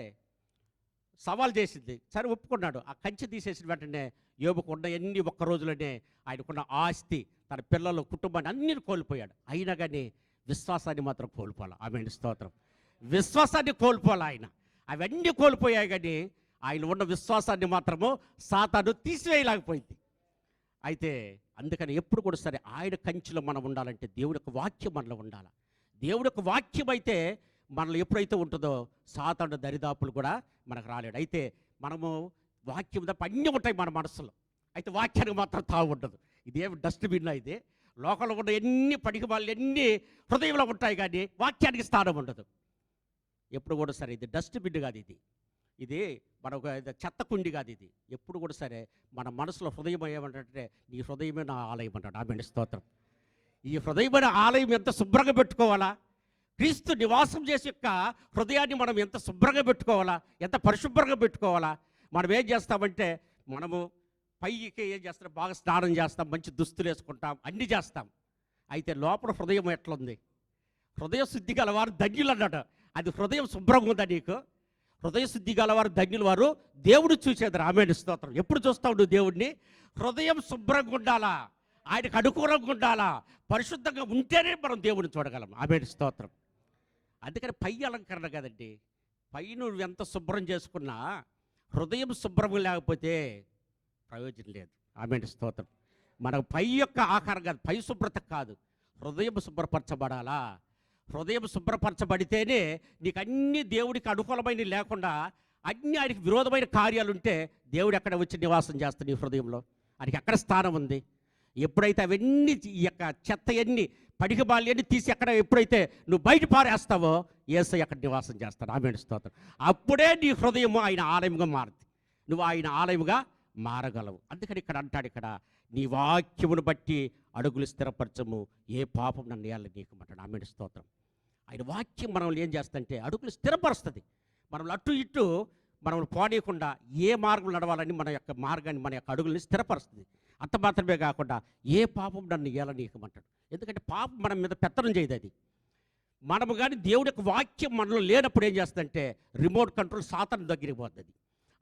సవాల్ చేసింది, సరే ఒప్పుకున్నాడు. ఆ కంచె తీసేసిన వెంటనే యోబుకు ఉన్న ఎన్ని ఒక్క రోజులోనే ఆయనకున్న ఆస్తి, తన పిల్లలు, కుటుంబాన్ని అన్నీ కోల్పోయాడు. అయినా కానీ విశ్వాసాన్ని మాత్రం కోల్పోవాలి. ఆమె స్తోత్రం. విశ్వాసాన్ని కోల్పోవాలి ఆయన. అవన్నీ కోల్పోయాయి, కానీ ఆయన ఉన్న విశ్వాసాన్ని మాత్రము సాతాను తీసివేయలేకపోయింది. అయితే అందుకని ఎప్పుడు కూడా సరే ఆయన కంచెలో మనం ఉండాలంటే దేవుడి యొక్క వాక్యం మనలో ఉండాలి. దేవుడి యొక్క వాక్యం అయితే మనలో ఎప్పుడైతే ఉంటుందో సాతాను దరిదాపులు కూడా మనకు రాలేడు. అయితే మనము వాక్యం తప్ప అన్నీ ఉంటాయి మన మనసులో, అయితే వాక్యానికి మాత్రం తావు ఉండదు. ఇదేమి డస్ట్బిన్ అయితే లోకంలో ఉన్న ఎన్ని పడికి వాళ్ళు ఎన్ని హృదయంలో ఉంటాయి, కానీ వాక్యానికి స్థానం ఉండదు. ఎప్పుడు కూడా సరే ఇది డస్ట్బిన్ కాదు, ఇది మనకు చెత్త కుండి కాదు. ఇది ఎప్పుడు కూడా సరే మన మనసులో హృదయం ఏమంటే నీ హృదయమైన ఆలయం అంటాడు. ఆమె స్తోత్రం. ఈ హృదయమైన ఆలయం ఎంత శుభ్రంగా పెట్టుకోవాలా, క్రీస్తు నివాసం చేసే యొక్క హృదయాన్ని మనం ఎంత శుభ్రంగా పెట్టుకోవాలా, ఎంత పరిశుభ్రంగా పెట్టుకోవాలా. మనం ఏం చేస్తామంటే మనము పైకి ఏం చేస్తాం, బాగా స్నానం చేస్తాం, మంచి దుస్తులు వేసుకుంటాం, అన్నీ చేస్తాం. అయితే లోపల హృదయం ఎట్లుంది? హృదయ శుద్ధి గలవారు ధన్యులు అన్నాడు. అది హృదయం శుభ్రంగా ఉందా నీకు? హృదయ శుద్ధి గలవారు ధన్యులు, వారు దేవుడు చూసేది. ఆమేన్ స్తోత్రం. ఎప్పుడు చూస్తావు నువ్వు దేవుడిని? హృదయం శుభ్రంగా ఉండాలా. ఆయనకు అనుకూలంగా ఉండాలా, పరిశుద్ధంగా ఉంటేనే మనం దేవుడిని చూడగలం. ఆమేన్, స్తోత్రం. అందుకని పై అలంకరణ కదండి. పై నువ్వు ఎంత శుభ్రం చేసుకున్నా హృదయం శుభ్రం లేకపోతే ప్రయోజనం లేదు. ఆమేన్, స్తోత్రం. మనకు పై యొక్క ఆకారం కాదు, పై శుభ్రత కాదు, హృదయం శుభ్రపరచబడాలా. హృదయం శుభ్రపరచబడితేనే నీకు అన్ని దేవుడికి అనుకూలమైన లేకుండా అన్ని ఆయనకి విరోధమైన కార్యాలు ఉంటే దేవుడు ఎక్కడ వచ్చి నివాసం చేస్తాడు నీ హృదయంలో? ఆయనకి ఎక్కడ స్థానం ఉంది? ఎప్పుడైతే అవన్నీ ఈ యొక్క చెత్త అన్ని పడిక బాల్యన్ని తీసి ఎక్కడ ఎప్పుడైతే నువ్వు బయట పారేస్తావో యేసయ్య అక్కడ నివాసం చేస్తాడు. ఆమేన్, స్తోత్రం. అప్పుడే నీ హృదయము ఆయన ఆలయంగా మారుతుంది, నువ్వు ఆయన ఆలయముగా మారగలవు. అందుకని ఇక్కడ అంటాడు, ఇక్కడ నీ వాక్యమును బట్టి అడుగులు స్థిరపరచము, ఏ పాపం నన్ను ఏళ్ళ నీకు అంటాడు. ఆమేన్, స్తోత్రం. ఆయన వాక్యం మనల్ని ఏం చేస్తుందంటే అడుగులు స్థిరపరుస్తుంది. మనం అటు ఇటు మనం పోనీయకుండా ఏ మార్గం నడవాలని మన యొక్క మార్గాన్ని, మన యొక్క అడుగుల్ని స్థిరపరుస్తుంది. అంత మాత్రమే కాకుండా ఏ పాపం నన్ను ఏళ్ళ నీకు అంటాడు. ఎందుకంటే పాపం మన మీద పెత్తనం చేయదు. అది మనము కానీ దేవుడి యొక్క వాక్యం మనలో లేనప్పుడు ఏం చేస్తుందంటే రిమోట్ కంట్రోల్ సాతాను దగ్గరికి పోతుంది.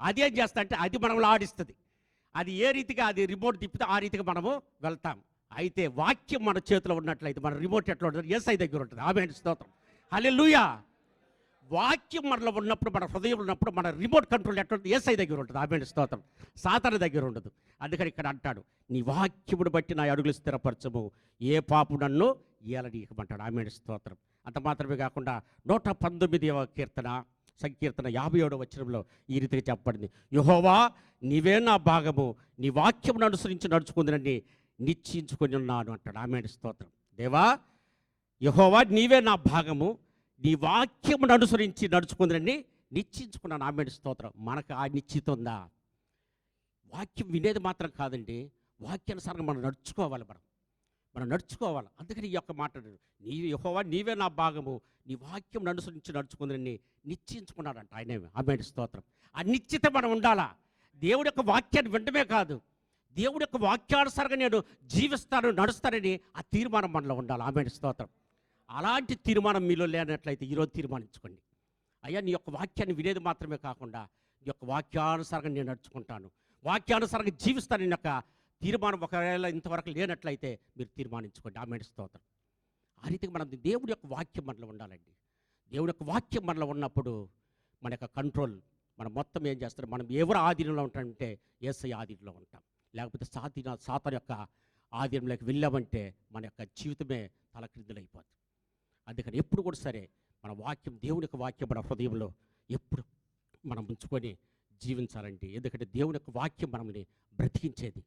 అది ఏం చేస్తుందంటే అది మనల్ని ఆడిస్తుంది. అది ఏ రీతిగా అది రిమోట్ తిప్పితే ఆ రీతిగా మనము వెళ్తాం. అయితే వాక్యం మన చేతిలో ఉన్నట్లయితే మన రిమోట్ ఎట్లా ఉంటుంది? యేసయ్య దగ్గర ఉంటుంది. ఆమేన్, స్తోత్రం. హల్లెలూయా. వాక్యం మనలో ఉన్నప్పుడు, మన హృదయం ఉన్నప్పుడు మన రిమోట్ కంట్రోల్ ఎట్లా ఉంటుంది? యేసయ్య దగ్గర ఉంటుంది. ఆమేన్, స్తోత్రం. సాతాను దగ్గర ఉండదు. అందుకని ఇక్కడ అంటాడు, నీ వాక్యమును బట్టి నా అడుగులు స్థిరపరచము, ఏ పాపు నన్ను ఏలనీయకమంటాడు. ఆమేన్, స్తోత్రం. అంత మాత్రమే కాకుండా 119వ కీర్తన, సంకీర్తన 57వ వచనంలో ఈ రీతిగా చెప్పబడింది, యెహోవా నీవే నా భాగము, నీ వాక్యమును అనుసరించి నడుచుకుందునని నిశ్చయించుకొని ఉన్నాను అంటాడు. ఆమేన్, స్తోత్రం. దేవా యెహోవా నీవే నా భాగము, నీ వాక్యమును అనుసరించి నడుచుకుందని నిశ్చయించుకున్నాను. ఆమేన్, స్తోత్రం. మనకు ఆ నిశ్చిత ఉందా? వాక్యం వినేది మాత్రం కాదండి, వాక్యానుసారంగా మనం నడుచుకోవాలి. మనం నడుచుకోవాలి. అందుకని ఈ యొక్క మాట, నీ యెహోవా నీవే నా భాగము, నీ వాక్యం అనుసరించి నడుచుకుందని నిశ్చయించుకున్నాడంట ఆయనే. ఆమేన్, స్తోత్రం. ఆ నిశ్చిత మనం ఉండాలా. దేవుడి యొక్క వాక్యాన్ని వినడమే కాదు, దేవుడి యొక్క వాక్యానుసారంగా నేను జీవిస్తాను, నడుస్తానని ఆ తీర్మానం మనలో ఉండాలి. ఆమేన్, స్తోత్రం. అలాంటి తీర్మానం మీలో లేనట్లయితే ఈరోజు తీర్మానించుకోండి. అయ్యా, నీ యొక్క వాక్యాన్ని వినేది మాత్రమే కాకుండా నీ యొక్క వాక్యానుసారంగా నేను నడుచుకుంటాను, వాక్యానుసారంగా జీవిస్తాను. నేను యొక్క తీర్మానం ఒకవేళ ఇంతవరకు లేనట్లయితే మీరు తీర్మానించుకోండి. ఆమేన్, స్తోత్రం. ఆ రీతికి మనం దేవుడి యొక్క వాక్యం మనలో ఉండాలండి. దేవుడి యొక్క వాక్యం మనలో ఉన్నప్పుడు మన యొక్క కంట్రోల్, మనం మొత్తం ఏం చేస్తారు, మనం ఎవరు ఆధీనంలో ఉంటామంటే యేసయ్య ఆధీనంలో ఉంటాం. లేకపోతే సాతాను యొక్క ఆధీనంలోకి వెళ్ళామంటే మన యొక్క జీవితమే తలక్రిందులైపోతుంది. అందుకని ఎప్పుడు కూడా సరే మన వాక్యం, దేవుని యొక్క వాక్యం మన హృదయంలో ఎప్పుడు మనం ఉంచుకొని జీవించాలండి. ఎందుకంటే దేవుని యొక్క వాక్యం మనల్ని బ్రతికించేది,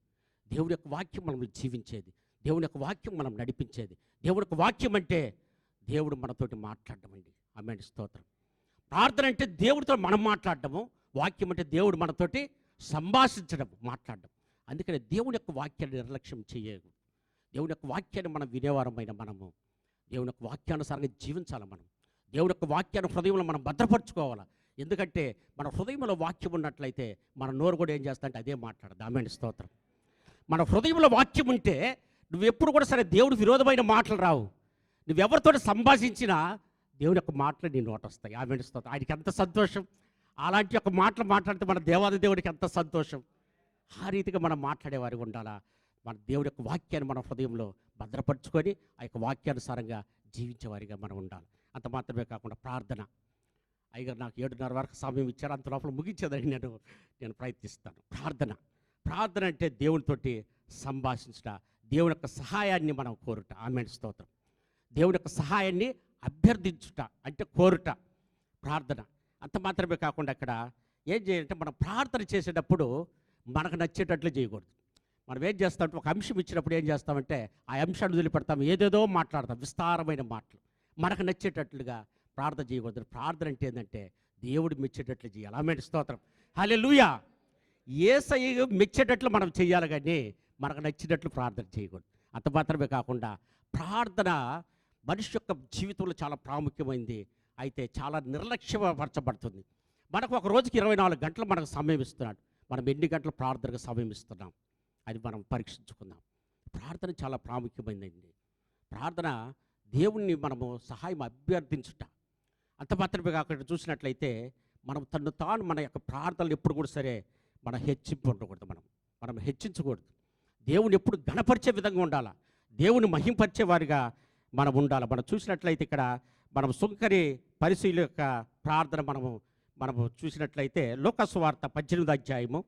దేవుని యొక్క వాక్యం మనల్ని జీవించేది, దేవుని యొక్క వాక్యం మనం నడిపించేది. దేవుని యొక్క వాక్యం అంటే దేవుడు మనతోటి మాట్లాడడం అండి. ఆమేన్, స్తోత్రం. ప్రార్థన అంటే దేవుడితో మనం మాట్లాడటము, వాక్యం అంటే దేవుడు మనతోటి సంభాషించడం, మాట్లాడడం. అందుకని దేవుని యొక్క వాక్యాన్ని నిర్లక్ష్యం చేయకూడదు. దేవుని యొక్క వాక్యాన్ని మనం వినేవారమైన మనము దేవుని యొక్క వాక్యానుసారంగా జీవించాలి. మనం దేవుని యొక్క వాక్యాన్ని హృదయంలో మనం భద్రపరచుకోవాలి. ఎందుకంటే మన హృదయంలో వాక్యం ఉన్నట్లయితే మన నోరు కూడా ఏం చేస్తా అంటే అదే మాట్లాడదు. ఆమేన్, స్తోత్రం. మన హృదయంలో వాక్యం ఉంటే నువ్వు ఎప్పుడు కూడా సరే దేవుడు విరోధమైన మాటలు రావు. నువ్వెవరితో సంభాషించినా దేవుని యొక్క మాటలు నీ నోట వస్తాయి. ఆమేన్, స్తోత్రం. ఆయనకి ఎంత సంతోషం. అలాంటి యొక్క మాటలు మాట్లాడితే మన దేవాది దేవుడికి ఎంత సంతోషం. ఆ రీతిగా మనం మాట్లాడేవారికి ఉండాలా. మన దేవుడి యొక్క వాక్యాన్ని మన హృదయంలో భద్రపరుచుకొని ఆ యొక్క వాక్యానుసారంగా జీవించేవారిగా మనం ఉండాలి. అంత మాత్రమే కాకుండా ప్రార్థన. అయ్యగారు నాకు 7:30 వరకు సమయం ఇచ్చారు, అంత లోపల ముగించేదని నేను ప్రయత్నిస్తాను. ప్రార్థన అంటే దేవునితోటి సంభాషించుట, దేవుని యొక్క సహాయాన్ని మనం కోరుట. ఆమేన్, స్తోత్రం. దేవుని యొక్క సహాయాన్ని అభ్యర్థించుట అంటే కోరుట ప్రార్థన. అంత మాత్రమే కాకుండా ఇక్కడ ఏం చేయాలంటే మనం ప్రార్థన చేసేటప్పుడు మనకు నచ్చేటట్లు చేయకూడదు. మనం ఏం చేస్తామంటే ఒక అంశం ఇచ్చినప్పుడు ఏం చేస్తామంటే ఆ అంశాన్ని వదిలిపెడతాం, ఏదేదో మాట్లాడతాం, విస్తారమైన మాటలు. మనకు నచ్చేటట్లుగా ప్రార్థన చేయకూడదు. ప్రార్థన అంటే ఏంటంటే దేవుడు మెచ్చేటట్లు చేయాలి. ఆమేన్, స్తోత్రం. హల్లెలూయా. యేసయ్య మెచ్చేటట్లు మనం చేయాలి, కానీ మనకు నచ్చినట్లు ప్రార్థన చేయకూడదు. అంత మాత్రమే కాకుండా ప్రార్థన మనిషి యొక్క జీవితంలో చాలా ప్రాముఖ్యమైనది. అయితే చాలా నిర్లక్ష్యపరచబడుతుంది. మనకు ఒక రోజుకి 24 గంటలు మనకు సమయం ఇస్తున్నాడు. మనం ఎన్ని గంటలు ప్రార్థనకు సమయం ఇస్తున్నాం అది మనం పరీక్షించుకుందాం. ప్రార్థన చాలా ప్రాముఖ్యమైనది. ప్రార్థన దేవుణ్ణి మనము సహాయం అభ్యర్థించుట. అంత మాత్రమే కాకుండా చూసినట్లయితే మనం తాను మన యొక్క ప్రార్థనలు ఎప్పుడు కూడా సరే మన హెచ్చింపు ఉండకూడదు. మనం హెచ్చించకూడదు. దేవుని ఎప్పుడు గణపరిచే విధంగా ఉండాలి, దేవుని మహింపరిచే వారిగా మనం ఉండాలి. మనం చూసినట్లయితే ఇక్కడ మనం సుంకరి పరిశీలి యొక్క ప్రార్థన మనము చూసినట్లయితే లూకా సువార్త 18వ అధ్యాయము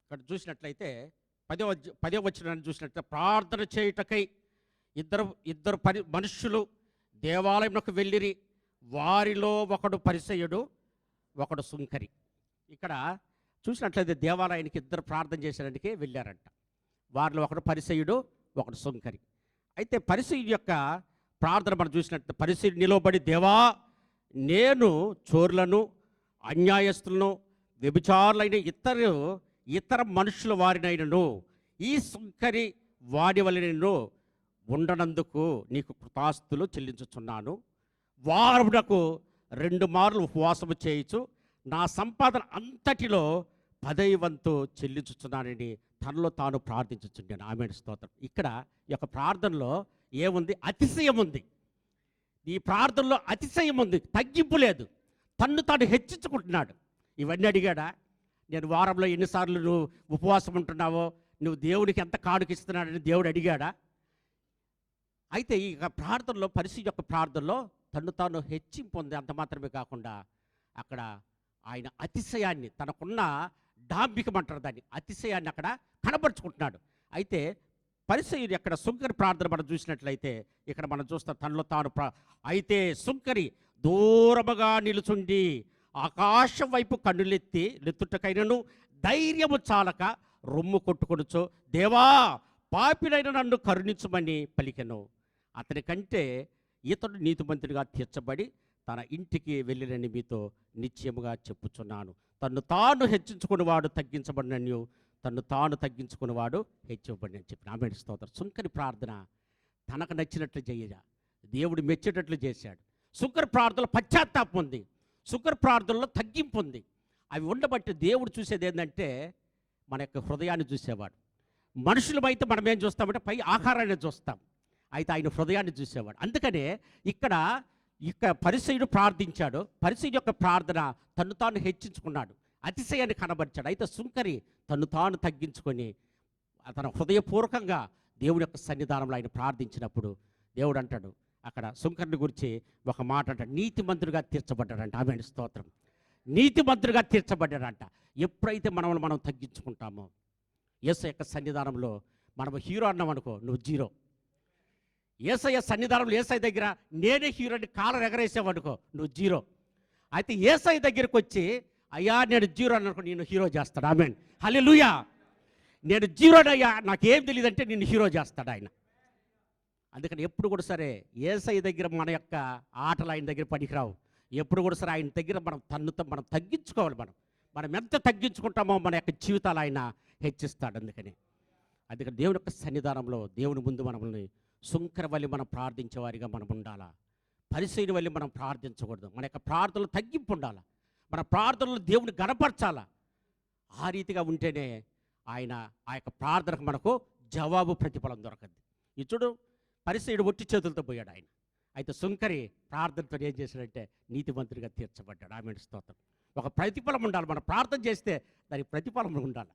ఇక్కడ చూసినట్లయితే 10వ వచనాన్ని చూసినట్లయితే ప్రార్థన చేయుటకై ఇద్దరు మనుష్యులు దేవాలయంలోకి వెళ్ళిరి, వారిలో ఒకడు పరిసయ్యుడు ఒకడు సుంకరి. ఇక్కడ చూసినట్లయితే దేవాలయానికి ఇద్దరు ప్రార్థన చేసేదానికి వెళ్ళారంట. వారిలో ఒకడు పరిసయ్యుడు ఒకడు సుంకరి. అయితే పరిసయ్యుడి యొక్క ప్రార్థన మనం చూసినట్లయితే పరిసయ్యుడు నిలవబడి, దేవా నేను చోరులను అన్యాయస్తులను వ్యభిచారులైన ఇతర మనుషుల వారినైనను ఈ సుంకరి వాడి వలనను ఉండనందుకు నీకు కృతాస్తులు చెల్లించుచున్నాను. వారునకు 2 మార్లు ఉపవాసము చేయించు నా సంపాదన అంతటిలో 10వ వంతు చెల్లించుచున్నానని తనలో తాను ప్రార్థించుచున్నాను. ఆమేన్, స్తోత్రం. ఇక్కడ ఈ యొక్క ప్రార్థనలో ఏముంది? అతిశయం ఉంది. ఈ ప్రార్థనలో అతిశయం ఉంది, తగ్గింపు లేదు. తన్ను తాను హెచ్చించుకుంటున్నాడు. ఇవన్నీ అడిగాడా? నేను వారంలో ఎన్నిసార్లు నువ్వు ఉపవాసం ఉంటున్నావో, నువ్వు దేవుడికి ఎంత కానుకిస్తున్నాడని దేవుడు అడిగాడా? అయితే ఈ ప్రార్థనలో పరిశీలి యొక్క ప్రార్థనలో తను తాను హెచ్చింపు ఉంది. అంత మాత్రమే కాకుండా అక్కడ ఆయన అతిశయాన్ని, తనకున్న డాంబికం అంటారు దాన్ని, అతిశయాన్ని అక్కడ కనబరుచుకుంటున్నాడు. అయితే పరిసయ్యుడు అక్కడ సుంకరి ప్రార్థన మనం చూసినట్లయితే ఇక్కడ మనం చూస్తాం తనలో తాను అయితే సుంకరి దూరముగా నిలుచుండి ఆకాశం వైపు కన్నులెత్తుటకైనను ధైర్యము చాలక రొమ్ము కొట్టుకొనుచో, దేవా పాపినైన నన్ను కరుణించమని పలికెను. అతని కంటే ఇతడు నీతిమంతుడిగా తీర్చబడి తన ఇంటికి వెళ్ళినని మీతో నిశ్చయముగా చెప్పుచున్నాను. తన్ను తాను హెచ్చించుకునేవాడు తగ్గించబడినను, తన్ను తాను తగ్గించుకునేవాడు హెచ్చబడి అని చెప్పిన. ఆమేన్, స్తోత్రం. సుంకరి ప్రార్థన తనకు నచ్చినట్లు చేయగా దేవుడు మెచ్చేటట్లు చేశాడు. సుంకరి ప్రార్థనలో పశ్చాత్తాపం ఉంది, సుంకరి ప్రార్థనలో తగ్గింపు ఉంది. అవి ఉండబట్టి దేవుడు చూసేది ఏంటంటే మన యొక్క హృదయాన్ని చూసేవాడు. మనుషులమైతే మనం ఏం చూస్తామంటే పై ఆకారాన్ని చూస్తాం, అయితే ఆయన హృదయాన్ని చూసేవాడు. అందుకనే ఇక్కడ పరిసయ్యుడు ప్రార్థించాడు. పరిసయ్యుడు యొక్క ప్రార్థన తను తాను హెచ్చించుకున్నాడు, అతిశయాన్ని కనబరిచాడు. అయితే సుంకరి తను తాను తగ్గించుకొని తన హృదయపూర్వకంగా దేవుడి యొక్క సన్నిధానంలో ఆయన ప్రార్థించినప్పుడు దేవుడు అంటాడు అక్కడ సుంకరిని గురించి ఒక మాట అంటాడు, నీతిమంతుడిగా తీర్చబడ్డాడంట. ఆమేన్, స్తోత్రం. నీతిమంతుడిగా తీర్చబడ్డాడంట. ఎప్పుడైతే మనం తగ్గించుకుంటామో యేసయ్య యొక్క సన్నిధానంలో మనం హీరో అన్నాం అనుకో, నువ్వు జీరో. యేసయ్య సన్నిధానంలో యేసయ్య దగ్గర నేనే హీరోని కాలర్ ఎగరేసావనుకో, నువ్వు జీరో. అయితే యేసయ్య దగ్గరికి వచ్చి అయ్యా నేను జీరో అనుకో, నేను హీరో చేస్తాడు. ఆమేన్, హల్లెలూయా. నేను జీరోనయ్యా, నాకేం తెలియదంటే నిన్ను హీరో చేస్తాడు ఆయన. అందుకని ఎప్పుడు కూడా సరే యేసయ్య దగ్గర మన యొక్క ఆటలు ఆయన దగ్గర పనికిరావు. ఎప్పుడు కూడా సరే ఆయన దగ్గర మనం తగ్గించుకోవాలి. మనం ఎంత తగ్గించుకుంటామో మన యొక్క జీవితాలు ఆయన హెచ్చిస్తాడు. అందుకని దేవుని యొక్క సన్నిధానంలో దేవుని ముందు మనల్ని సుంకర వల్లి మనం ప్రార్థించే వారిగా మనం ఉండాలా. పరిసయ్యుని వల్లి మనం ప్రార్థించకూడదు. మన యొక్క ప్రార్థనలు తగ్గింపు ఉండాలి. మన ప్రార్థనలు దేవుని గణపరచాలా. ఆ రీతిగా ఉంటేనే ఆయన ఆ యొక్క ప్రార్థనకు మనకు జవాబు ప్రతిఫలం దొరకద్ది. ఇచ్చుడు పరిసయ్యుడు ఒట్టి చేతులతో పోయాడు ఆయన. అయితే సుంకరి ప్రార్థనతో ఏం చేశాడంటే నీతిమంతుడిగా తీర్చబడ్డాడు. ఆమేన్, స్తోత్రం. ఒక ప్రతిఫలం ఉండాలి. మనం ప్రార్థన చేస్తే దానికి ప్రతిఫలం ఉండాలి.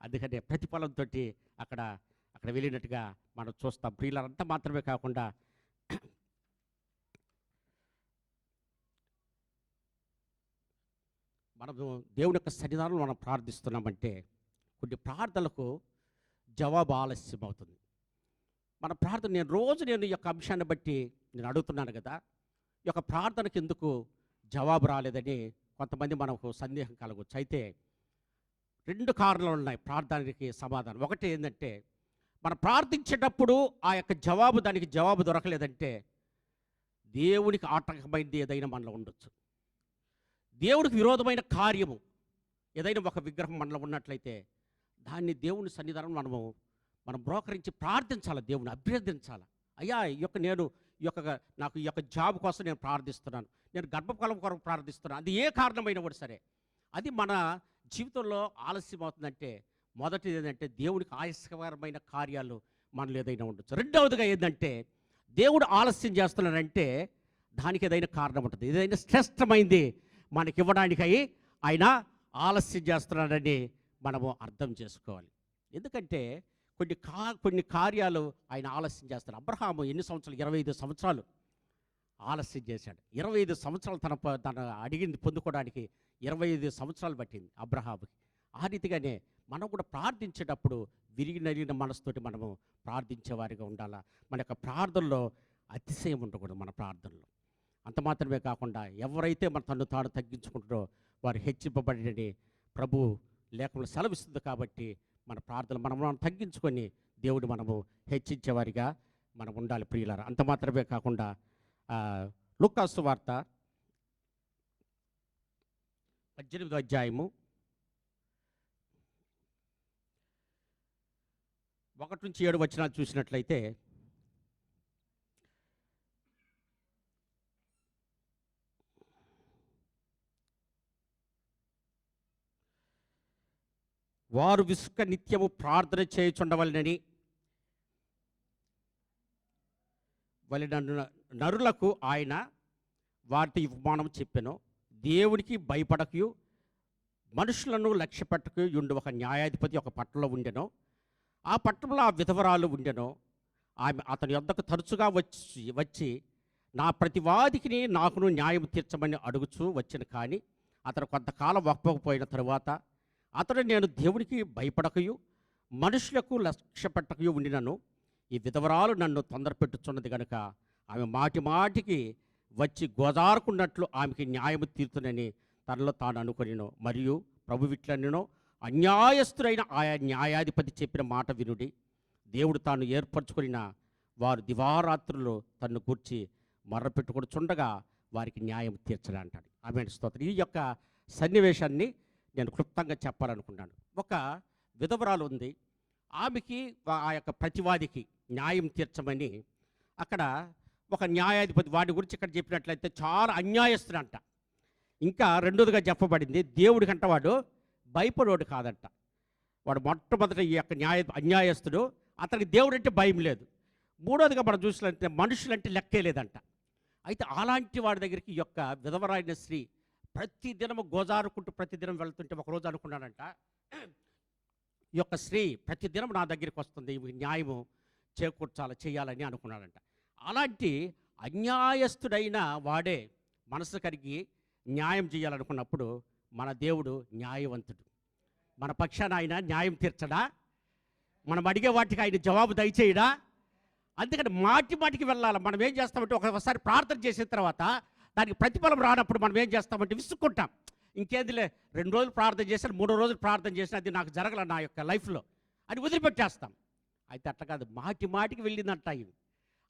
అందుకనే ప్రతిఫలంతో అక్కడ వెళ్ళినట్టుగా మనం చూస్తాం. ప్రియులంతా మాత్రమే కాకుండా మనము దేవుని యొక్క సన్నిధానంలో మనం ప్రార్థిస్తున్నామంటే కొన్ని ప్రార్థనలకు జవాబు ఆలస్యం అవుతుంది. మన ప్రార్థన నేను ఈ యొక్క అంశాన్ని బట్టి నేను అడుగుతున్నాను కదా, ఈ యొక్క ప్రార్థనకి ఎందుకు జవాబు రాలేదని కొంతమంది మనకు సందేహం కలగవచ్చు. అయితే 2 కారణాలు ఉన్నాయి ప్రార్థనకి సమాధానం. ఒకటి ఏంటంటే మనం ప్రార్థించేటప్పుడు ఆ యొక్క దానికి జవాబు దొరకలేదంటే దేవునికి ఆటంకమైనది ఏదైనా మనలో ఉండొచ్చు. దేవుడికి విరోధమైన కార్యము ఏదైనా ఒక విగ్రహం మనలో ఉన్నట్లయితే దాన్ని దేవుని సన్నిధానం మనం బ్రోకరించి ప్రార్థించాలి, దేవుని అభ్యర్థించాలి. అయ్యా నాకు ఈ యొక్క జాబ్ కోసం నేను ప్రార్థిస్తున్నాను, నేను గర్భఫలం కొరకు ప్రార్థిస్తున్నాను. అది ఏ కారణమైనా కూడా సరే అది మన జీవితంలో ఆలస్యం అవుతుందంటే మొదటిది ఏంటంటే దేవుడికి ఆయాస్కరమైన కార్యాలు మనలో ఏదైనా ఉండొచ్చు. రెండవదిగా ఏంటంటే దేవుడు ఆలస్యం చేస్తున్నాడంటే దానికి ఏదైనా కారణం ఉంటుంది. ఏదైనా శ్రేష్టమైంది మనకి ఇవ్వడానికి ఆయన ఆలస్యం చేస్తున్నాడని మనము అర్థం చేసుకోవాలి. ఎందుకంటే కొన్ని కార్యాలు ఆయన ఆలస్యం చేస్తారు. అబ్రహాము ఎన్ని సంవత్సరాలు? 25 సంవత్సరాలు ఆలస్యం చేశాడు. 25 సంవత్సరాలు తన అడిగింది పొందుకోవడానికి 25 సంవత్సరాలు పట్టింది అబ్రహాముకి. ఆ రీతిగానే మనం కూడా ప్రార్థించేటప్పుడు విరిగి నలిగిన మనసుతోటి మనము ప్రార్థించేవారిగా ఉండాలా. మన యొక్క ప్రార్థనలో అతిశయం ఉండకూడదు. మన ప్రార్థనలో అంత మాత్రమే కాకుండా ఎవరైతే మన తను తాను తగ్గించుకుంటారో వారు హెచ్చింపబడినని ప్రభు లేఖలు సెలవిస్తుంది. కాబట్టి మన ప్రార్థన మనం తగ్గించుకొని దేవుడు మనము హెచ్చించేవారిగా మనం ఉండాలి ప్రియులారా. అంత మాత్రమే కాకుండా లూకాసు వార్త 18వ అధ్యాయము 1-7 వచనాలు చూసినట్లయితే, వారు విసుక నిత్యము ప్రార్థన చేయుచుండవలనని నరులకు ఆయన వారితో ఉపమానం చెప్పెను. దేవునికి భయపడకయు మనుషులను లక్ష్య పెట్టకయు ఉండి ఒక న్యాయాధిపతి ఒక పట్టణంలో ఉండెను. ఆ పట్టణంలో ఆ విధవరాలు ఉండెను. ఆమె అతని యొద్దకు తరచుగా వచ్చి నా ప్రతివాదికి నాకును న్యాయం తీర్చమని అడుగుచూ వచ్చిన. కానీ అతను కొంతకాలం ఒప్పకపోయిన తరువాత అతడు నేను దేవునికి భయపడకయు మనుషులకు లక్ష్య పెట్టకయు ఉండినను ఈ విధవరాలు నన్ను తొందర పెట్టుచున్నది కనుక ఆమె మాటి మాటికి వచ్చి గోదారుకున్నట్లు ఆమెకి న్యాయము తీర్చునని తనలో తాను అనుకొనిను. మరియు ప్రభు విట్లనెను, అన్యాయస్తుడైన ఆయా న్యాయాధిపతి చెప్పిన మాట వినుడి. దేవుడు తాను ఏర్పరచుకున్న వారు దివారాత్రులు తన్ను కూర్చి మర్రపెట్టుకొనుచుండగా వారికి న్యాయం తీర్చడా అంటాడు. ఆమేన్, స్తోత్రం. ఈ యొక్క సన్నివేశాన్ని నేను క్లుప్తంగా చెప్పాలనుకున్నాను. ఒక విధవరాలు ఉంది. ఆమెకి ఆ యొక్క ప్రతివాదికి న్యాయం తీర్చమని అక్కడ ఒక న్యాయాధిపతి, వాడి గురించి ఇక్కడ చెప్పినట్లయితే చాలా అన్యాయస్తుడంట. ఇంకా రెండోదిగా చెప్పబడింది, దేవుడికంట వాడు భయపడోడు కాదంట. వాడు మొట్టమొదటి ఈ యొక్క అన్యాయస్తుడు, అతనికి దేవుడు అంటే భయం లేదు. మూడోదిగా మనం చూసినట్లయితే మనుషులంటే లెక్కే లేదంట. అయితే అలాంటి వాడి దగ్గరికి ఈ యొక్క విధవరాయిన స్త్రీ ప్రతిదినము గోజారుకుంటూ ప్రతిదినం వెళ్తుంటే ఒకరోజు అనుకున్నాడంట, ఈ యొక్క స్త్రీ ప్రతిదినం నా దగ్గరికి వస్తుంది, న్యాయము చేయాలని అనుకున్నాడంట. అలాంటి అన్యాయస్తుడైన వాడే మనసు కరిగి న్యాయం చేయాలనుకున్నప్పుడు మన దేవుడు న్యాయవంతుడు. మన పక్షాన ఆయన న్యాయం తీర్చడా? మనం అడిగే వాటికి ఆయన జవాబు దయచేయడా? అందుకని మాటికి వెళ్ళాలి. మనం ఏం చేస్తామంటే ఒకసారి ప్రార్థన చేసిన తర్వాత దానికి ప్రతిఫలం రానప్పుడు మనం ఏం చేస్తామంటే విసుక్కుంటాం. ఇంకేందిలే 2 రోజులు ప్రార్థన చేశాను, 3 రోజులు ప్రార్థన చేసిన అది నాకు జరగల నా యొక్క లైఫ్లో అని వదిలిపెట్టేస్తాం. అయితే అట్లా కాదు, మాటికి వెళ్ళిందంట. ఇది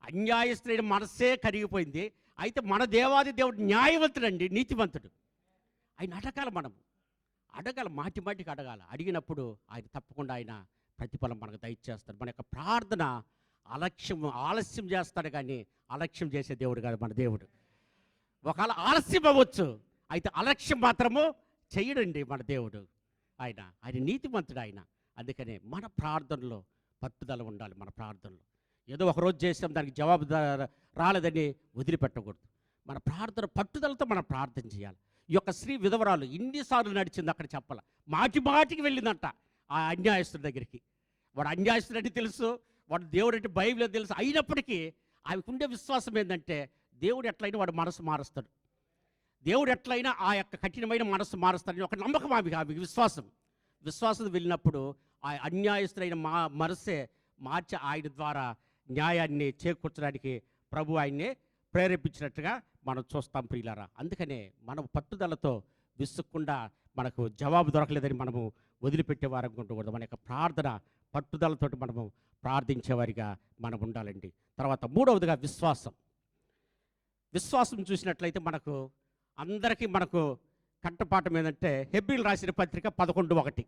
అన్యాయస్తుడైన మనసే కరిగిపోయింది. అయితే మన దేవాది దేవుడు న్యాయవంతుడండి, నీతివంతుడు. ఆయన అడగాలి, మనం అడగాలి, మాటికి అడగాలి. అడిగినప్పుడు ఆయన తప్పకుండా ఆయన ప్రతిఫలం మనకు దయచేస్తాడు. మన యొక్క ప్రార్థన ఆలస్యం చేస్తాడు కానీ అలక్ష్యం చేసే దేవుడు కాదు మన దేవుడు. ఒకవేళ ఆలస్యం అవ్వచ్చు, అయితే అలక్ష్యం మాత్రము చెయ్యడండి మన దేవుడు. ఆయన నీతిమంతుడు ఆయన. అందుకనే మన ప్రార్థనలో పట్టుదల ఉండాలి. మన ప్రార్థనలో ఏదో ఒకరోజు చేసాం దానికి జవాబు రాలేదని వదిలిపెట్టకూడదు. మన ప్రార్థన పట్టుదలతో మనం ప్రార్థన చేయాలి. ఈ యొక్క స్త్రీ విధవరాలు ఇన్నిసార్లు నడిచింది, అక్కడ చెప్పాల, మాటికి వెళ్ళిందంట ఆ అన్యాయస్తుడి దగ్గరికి. వాడు అన్యాయస్తుడని తెలుసు, వాడు దేవుడు అంటే భయం లేదు తెలుసు. అయినప్పటికీ ఆమెకుండే విశ్వాసం ఏంటంటే దేవుడు ఎట్లయినా వాడు మనసు మారుస్తాడు, దేవుడు ఎట్లయినా ఆ యొక్క కఠినమైన మనసు మారుస్తాడని ఒక నమ్మకం ఆమె విశ్వాసం వెళ్ళినప్పుడు ఆ అన్యాయస్తుడైన మనసే మార్చి ఆయన ద్వారా న్యాయాన్ని చేకూర్చడానికి ప్రభు ఆయన్ని ప్రేరేపించినట్టుగా మనం చూస్తాం ప్రియులారా. అందుకనే మనం పట్టుదలతో విసుక్కుండా మనకు జవాబు దొరకలేదని మనము వదిలిపెట్టేవారం ఉండకూడదు. మన యొక్క ప్రార్థన పట్టుదలతోటి మనము ప్రార్థించేవారిగా మనం ఉండాలండి. తర్వాత మూడవదిగా విశ్వాసం చూసినట్లయితే మనకు కంఠపాఠం ఏంటంటే హెబ్రీయులకు రాసిన పత్రిక 11:1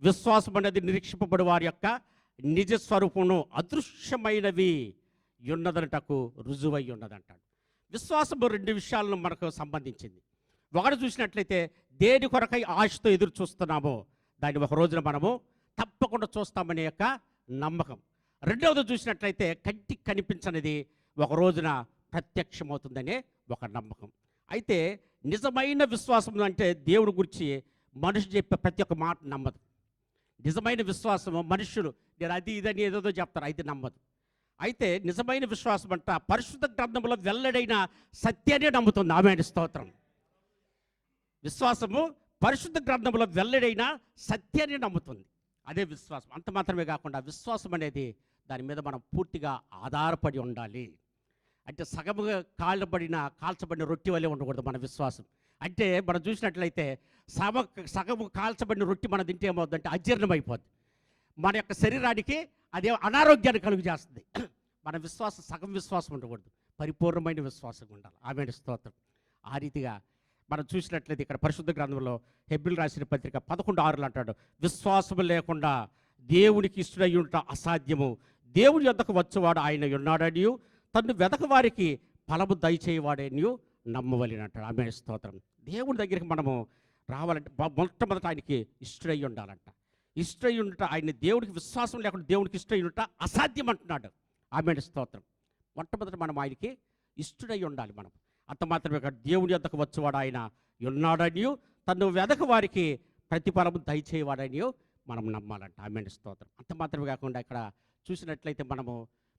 విశ్వాసం అనేది నిరీక్షింపబడి వారి యొక్క నిజ స్వరూపమును అదృశ్యమైనవి ఉన్నదనటకు రుజువై ఉన్నదంటాడు. విశ్వాసము 2 విషయాలను మనకు సంబంధించింది. ఒకటి చూసినట్లయితే దేని కొరకై ఆశతో ఎదురు చూస్తున్నామో దాన్ని ఒక రోజున మనము తప్పకుండా చూస్తామనే యొక్క నమ్మకం. రెండవది చూసినట్లయితే కంటికి కనిపించనిది ఒక రోజున ప్రత్యక్షమవుతుందనే ఒక నమ్మకం. అయితే నిజమైన విశ్వాసం అంటే దేవుడి గురించి మనిషి చెప్పే ప్రతి ఒక్క మాట నమ్మదు. నిజమైన విశ్వాసము మనుషులు నేను అది ఇదని ఏదో చెప్తారు, అయితే నమ్మదు. అయితే నిజమైన విశ్వాసం అంట పరిశుద్ధ గ్రంథంలో వెల్లడైన సత్యాన్ని నమ్ముతుంది. ఆమేన్, స్తోత్రం. విశ్వాసము పరిశుద్ధ గ్రంథంలో వెల్లడైన సత్యాన్ని నమ్ముతుంది. అదే విశ్వాసం. అంత మాత్రమే కాకుండా విశ్వాసం అనేది దాని మీద మనం పూర్తిగా ఆధారపడి ఉండాలి. అంటే సగముగా కాల్చబడిన రొట్టె వల్లే ఉండకూడదు మన విశ్వాసం. అంటే మనం చూసినట్లయితే సగము కాల్చబడిన రొట్టె మనం తింటే ఏమవుతుందంటే అజీర్ణం అయిపోద్ది. మన యొక్క శరీరానికి అదే అనారోగ్యాన్ని కలుగు చేస్తుంది. మన విశ్వాసం సగం విశ్వాసం ఉండకూడదు, పరిపూర్ణమైన విశ్వాసం ఉండాలి. ఆమేన్, స్తోత్రం. ఆ రీతిగా మనం చూసినట్లయితే ఇక్కడ పరిశుద్ధ గ్రంథంలో హెబ్రీయులకు రాసిన పత్రిక 11:6 అంటాడు, విశ్వాసము లేకుండా దేవునికి ఇష్టడై ఉండటం అసాధ్యము. దేవుని యొద్దకు వచ్చేవాడు ఆయన ఉన్నాడని, తను వెదక వారికి ఫలము దయచేయవాడని నమ్మవలని అంటాడు. ఆమేన్, స్తోత్రం. దేవుని దగ్గరికి మనము రావాలంటే మొట్టమొదట ఆయనకి ఇష్టడై ఉండాలంట. ఇష్టడై ఉండట, ఆయన దేవుడికి విశ్వాసం లేకుండా దేవుడికి ఇష్టడై ఉండట అసాధ్యం అంటున్నాడు. ఆమేన్, స్తోత్రం. మొట్టమొదట మనం ఆయనకి ఇష్టడై ఉండాలి. మనం అంత మాత్రమే కాదు, దేవుని యొద్దకు వచ్చేవాడు ఆయన ఉన్నాడని, తను వెదక వారికి ప్రతిఫలము దయచేయవాడని మనం నమ్మాలంట. ఆమేన్, స్తోత్రం. అంత మాత్రమే కాకుండా ఇక్కడ చూసినట్లయితే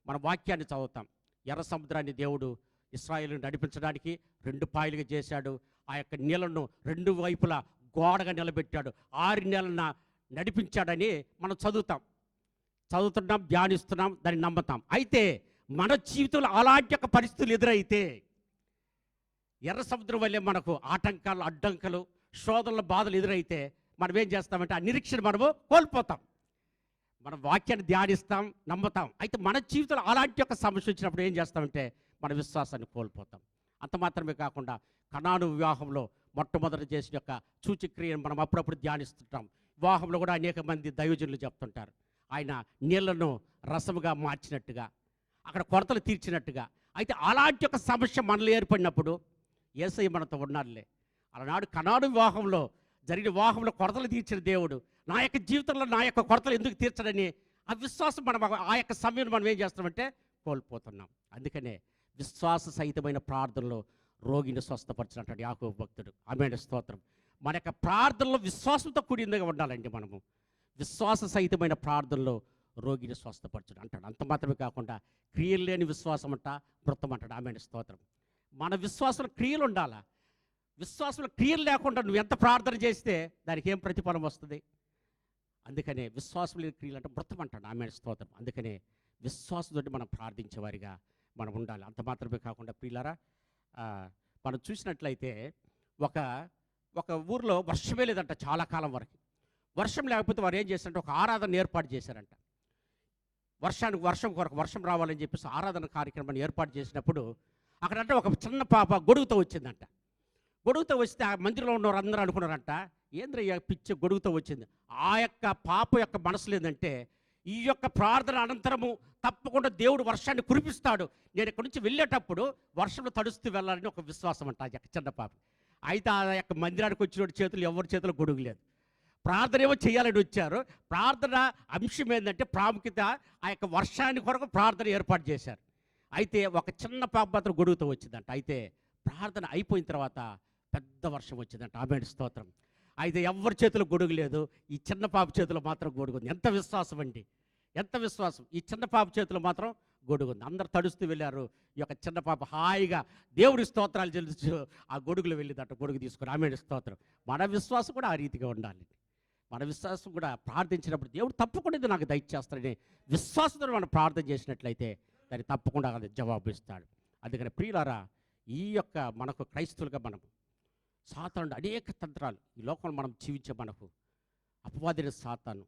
మన వాక్యాన్ని చదువుతాం. ఎర్ర సముద్రాన్ని దేవుడు ఇశ్రాయేలును నడిపించడానికి 2 పాయలుగా చేశాడు. ఆ యొక్క నీళ్లను 2 వైపులా గోడగా నిలబెట్టాడు. 6 నెలల నడిపించాడని మనం చదువుతున్నాం, ధ్యానిస్తున్నాం, దాన్ని నమ్ముతాం. అయితే మన జీవితంలో అలాంటి యొక్క పరిస్థితులు ఎదురైతే ఎర్ర సముద్రం వల్లే మనకు ఆటంకాలు, అడ్డంకులు, శోధనల బాధలు ఎదురైతే మనం ఏం చేస్తామంటే ఆ నిరీక్షణ మనము కోల్పోతాం. మనం వాక్యాన్ని ధ్యానిస్తాం, నమ్ముతాం. అయితే మన జీవితంలో అలాంటి యొక్క సమస్య వచ్చినప్పుడు ఏం చేస్తామంటే మన విశ్వాసాన్ని కోల్పోతాం. అంత మాత్రమే కాకుండా కనాను వివాహంలో మొట్టమొదటి చేసిన యొక్క సూచక్రియను మనం అప్పుడప్పుడు ధ్యానిస్తుంటాం. వివాహంలో కూడా అనేక మంది దైవజనులు చెప్తుంటారు, ఆయన నీళ్లను రసముగా మార్చినట్టుగా, అక్కడ కొరతలు తీర్చినట్టుగా. అయితే అలాంటి యొక్క సమస్య మనలో ఏర్పడినప్పుడు యేసయ్య మనతో ఉన్నారులే. అలనాడు కనాను వివాహంలో జరిగిన వివాహంలో కొరతలు తీర్చిన దేవుడు నా యొక్క జీవితంలో నా యొక్క కొరతలు ఎందుకు తీర్చడని ఆ విశ్వాసం మనం ఆ యొక్క సమయం మనం ఏం చేస్తామంటే కోల్పోతున్నాం. అందుకనే విశ్వాస సహితమైన ప్రార్థనలో రోగిని స్వస్థపరచినట్టు యాకోబు భక్తుడు. ఆమేన్, స్తోత్రం. మన యొక్క ప్రార్థనలో విశ్వాసంతో కూడిందిగా ఉండాలండి. మనము విశ్వాస సహితమైన ప్రార్థనలో రోగిని స్వస్థపరచడం అంటాడు. అంత మాత్రమే కాకుండా క్రియలు లేని విశ్వాసం అంట మృతం అంటాడు. ఆమేన్, స్తోత్రం. మన విశ్వాసంలో క్రియలు ఉండాలా. విశ్వాసంలో క్రియలు లేకుండా నువ్వు ఎంత ప్రార్థన చేస్తే దానికి ఏం ప్రతిఫలం వస్తుంది? అందుకనే విశ్వాసం లేని క్రియలు అంటే మృతం అంటాడు. ఆమేన్, స్తోత్రం. అందుకనే విశ్వాసంతో మనం ప్రార్థించేవారిగా మనం ఉండాలి. అంత మాత్రమే కాకుండా ప్రియులారా, మనం చూసినట్లయితే ఒక ఊర్లో వర్షమే లేదంట చాలా కాలం వరకు. వర్షం లేకపోతే వారు ఏం చేశారంటే ఒక ఆరాధన ఏర్పాటు చేశారంట. వర్షం రావాలని చెప్పేసి ఆరాధన కార్యక్రమాన్ని ఏర్పాటు చేసినప్పుడు అక్కడంటే ఒక చిన్న పాప గొడుగుతో వచ్చిందంట. గొడుగుతో వస్తే ఆ మందిరంలో ఉన్నవారు అందరూ అనుకున్నారంట, ఏంద్రయ్య పిచ్చి గొడుగుతో వచ్చింది. ఆ యొక్క పాప యొక్క మనసులో ఏంటంటే ఈ యొక్క ప్రార్థన అనంతరము తప్పకుండా దేవుడు వర్షాన్ని కురిపిస్తాడు, నేను ఇక్కడి నుంచి వెళ్ళేటప్పుడు వర్షంలో తడుస్తూ వెళ్ళాలని ఒక విశ్వాసం అంట ఆ యొక్క చిన్న పాప. అయితే ఆ యొక్క మందిరానికి వచ్చిన చేతులు ఎవరి చేతులు గొడుగు లేదు. ప్రార్థన ఏమో చేయాలని వచ్చారు. ప్రార్థన అంశం ఏంటంటే ప్రాముఖ్యత ఆ యొక్క వర్షాన్ని కొరకు ప్రార్థన ఏర్పాటు చేశారు. అయితే ఒక చిన్న పాప మాత్రం గొడుగుతో వచ్చిందంట. అయితే ప్రార్థన అయిపోయిన తర్వాత పెద్ద వర్షం వచ్చిందంట. ఆమేన్, స్తోత్రం. అయితే ఎవరి చేతిలో గొడుగు లేదు, ఈ చిన్న పాప చేతిలో మాత్రం గొడుగు ఉంది. ఎంత విశ్వాసం అండి, ఎంత విశ్వాసం! ఈ చిన్న పాప చేతిలో మాత్రం గొడుగు ఉంది. అందరు తడుస్తూ వెళ్ళారు. ఈ యొక్క చిన్న పాప హాయిగా దేవుడి స్తోత్రాలు చెల్లిస్తూ ఆ గొడుగులో వెళ్ళిందట, గొడుగు తీసుకుని. ఆమేన్, స్తోత్రం. మన విశ్వాసం కూడా ఆ రీతిగా ఉండాలి. మన విశ్వాసం కూడా ప్రార్థించినప్పుడు దేవుడు తప్పకుండా ఇది నాకు దయచేస్తాడని విశ్వాసంతో మనం ప్రార్థన చేసినట్లయితే దాన్ని తప్పకుండా అది జవాబు ఇస్తాడు. అందుకని ప్రియులారా, ఈ యొక్క మనకు క్రైస్తవులుగా మనం సాతానుడు అనేక తంత్రాలు ఈ లోకంలో మనం జీవించే మనకు అపవాదిని సాతాను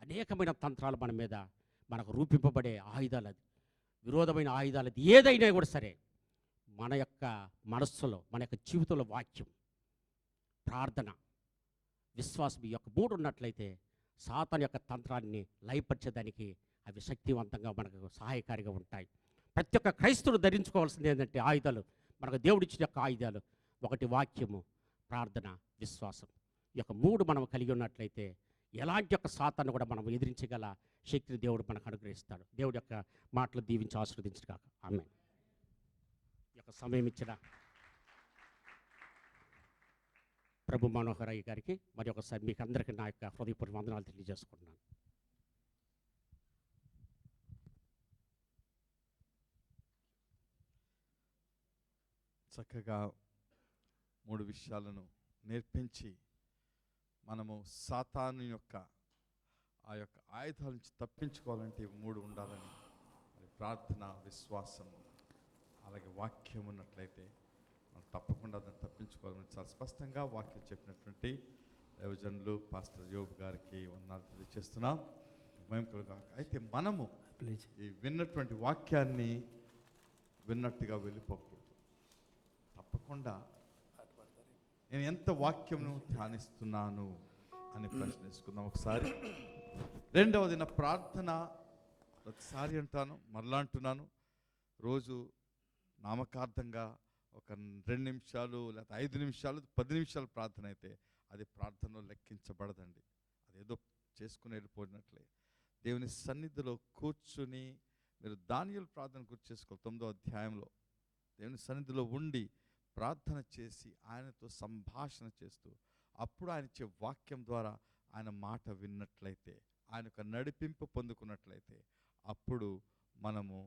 అనేకమైన తంత్రాలు మన మీద మనకు రూపింపబడే ఆయుధాలు, అది విరోధమైన ఆయుధాలు, అది ఏదైనా కూడా సరే మన యొక్క మనస్సులో మన యొక్క జీవితంలో వాక్యం, ప్రార్థన, విశ్వాసం ఈ యొక్క 3 ఉన్నట్లయితే సాతాను యొక్క తంత్రాన్ని లయపరిచేదానికి అవి శక్తివంతంగా మనకు సహాయకారిగా ఉంటాయి. ప్రతి ఒక్క క్రైస్తవుడు ధరించుకోవాల్సింది ఏంటంటే ఆయుధాలు, మనకు దేవుడిచ్చిన యొక్క ఆయుధాలు. ఒకటి వాక్యము, ప్రార్థన, విశ్వాసం. ఈ యొక్క 3 మనం కలిగి ఉన్నట్లయితే ఎలాంటి యొక్క సాతాన్ని కూడా మనం ఎదిరించగల శక్తిని దేవుడు మనకు అనుగ్రహిస్తాడు. దేవుడి యొక్క మాటలు దీవించి ఆశీర్వదించుగాక. ఆమేన్. ఈ యొక్క సమయం ఇచ్చిన ప్రభు మనోహర్ అయ్య గారికి మరి ఒకసారి మీకు అందరికీ నా యొక్క హృదయపూర్వక వందనాలు తెలియజేసుకుంటున్నాను. చక్కగా 3 విషయాలను నేర్పించి మనము సాతాను యొక్క ఆ యొక్క ఆయుధాల నుంచి తప్పించుకోవాలంటే 3 ఉండాలని, మరి ప్రార్థన, విశ్వాసము, అలాగే వాక్యం ఉన్నట్లయితే మనం తప్పకుండా దాన్ని తప్పించుకోవాలని చాలా స్పష్టంగా వాక్యం చెప్పినటువంటి దైవజనులు పాస్టర్ యోబ్ గారికి వందనాలు తెలియజేస్తున్నాం. అయితే మనము ఈ విన్నటువంటి వాక్యాన్ని విన్నట్టుగా వెళ్ళిపోకూడదు. తప్పకుండా నేను ఎంత వాక్యంను ధ్యానిస్తున్నాను అని ప్రశ్నించుకుందాం ఒకసారి. రెండవది, నా ప్రార్థన ప్రతిసారి అంటాను, మరలా అంటున్నాను, రోజు నామకార్థంగా ఒక 2 నిమిషాలు లేదా 5 నిమిషాలు 10 నిమిషాలు ప్రార్థన అయితే అది ప్రార్థనలో లెక్కించబడదండి. అదేదో చేసుకుని వెళ్ళిపోయినట్లే. దేవుని సన్నిధిలో కూర్చుని మీరు దానియేలు ప్రార్థన గుర్తు చేసుకోవాలి. 9వ అధ్యాయంలో దేవుని సన్నిధిలో ఉండి ప్రార్థన చేసి ఆయనతో సంభాషణ చేస్తూ అప్పుడు ఆయన ఇచ్చే వాక్యం ద్వారా ఆయన మాట విన్నట్లయితే, ఆయన యొక్క నడిపింపు పొందుకున్నట్లయితే అప్పుడు మనము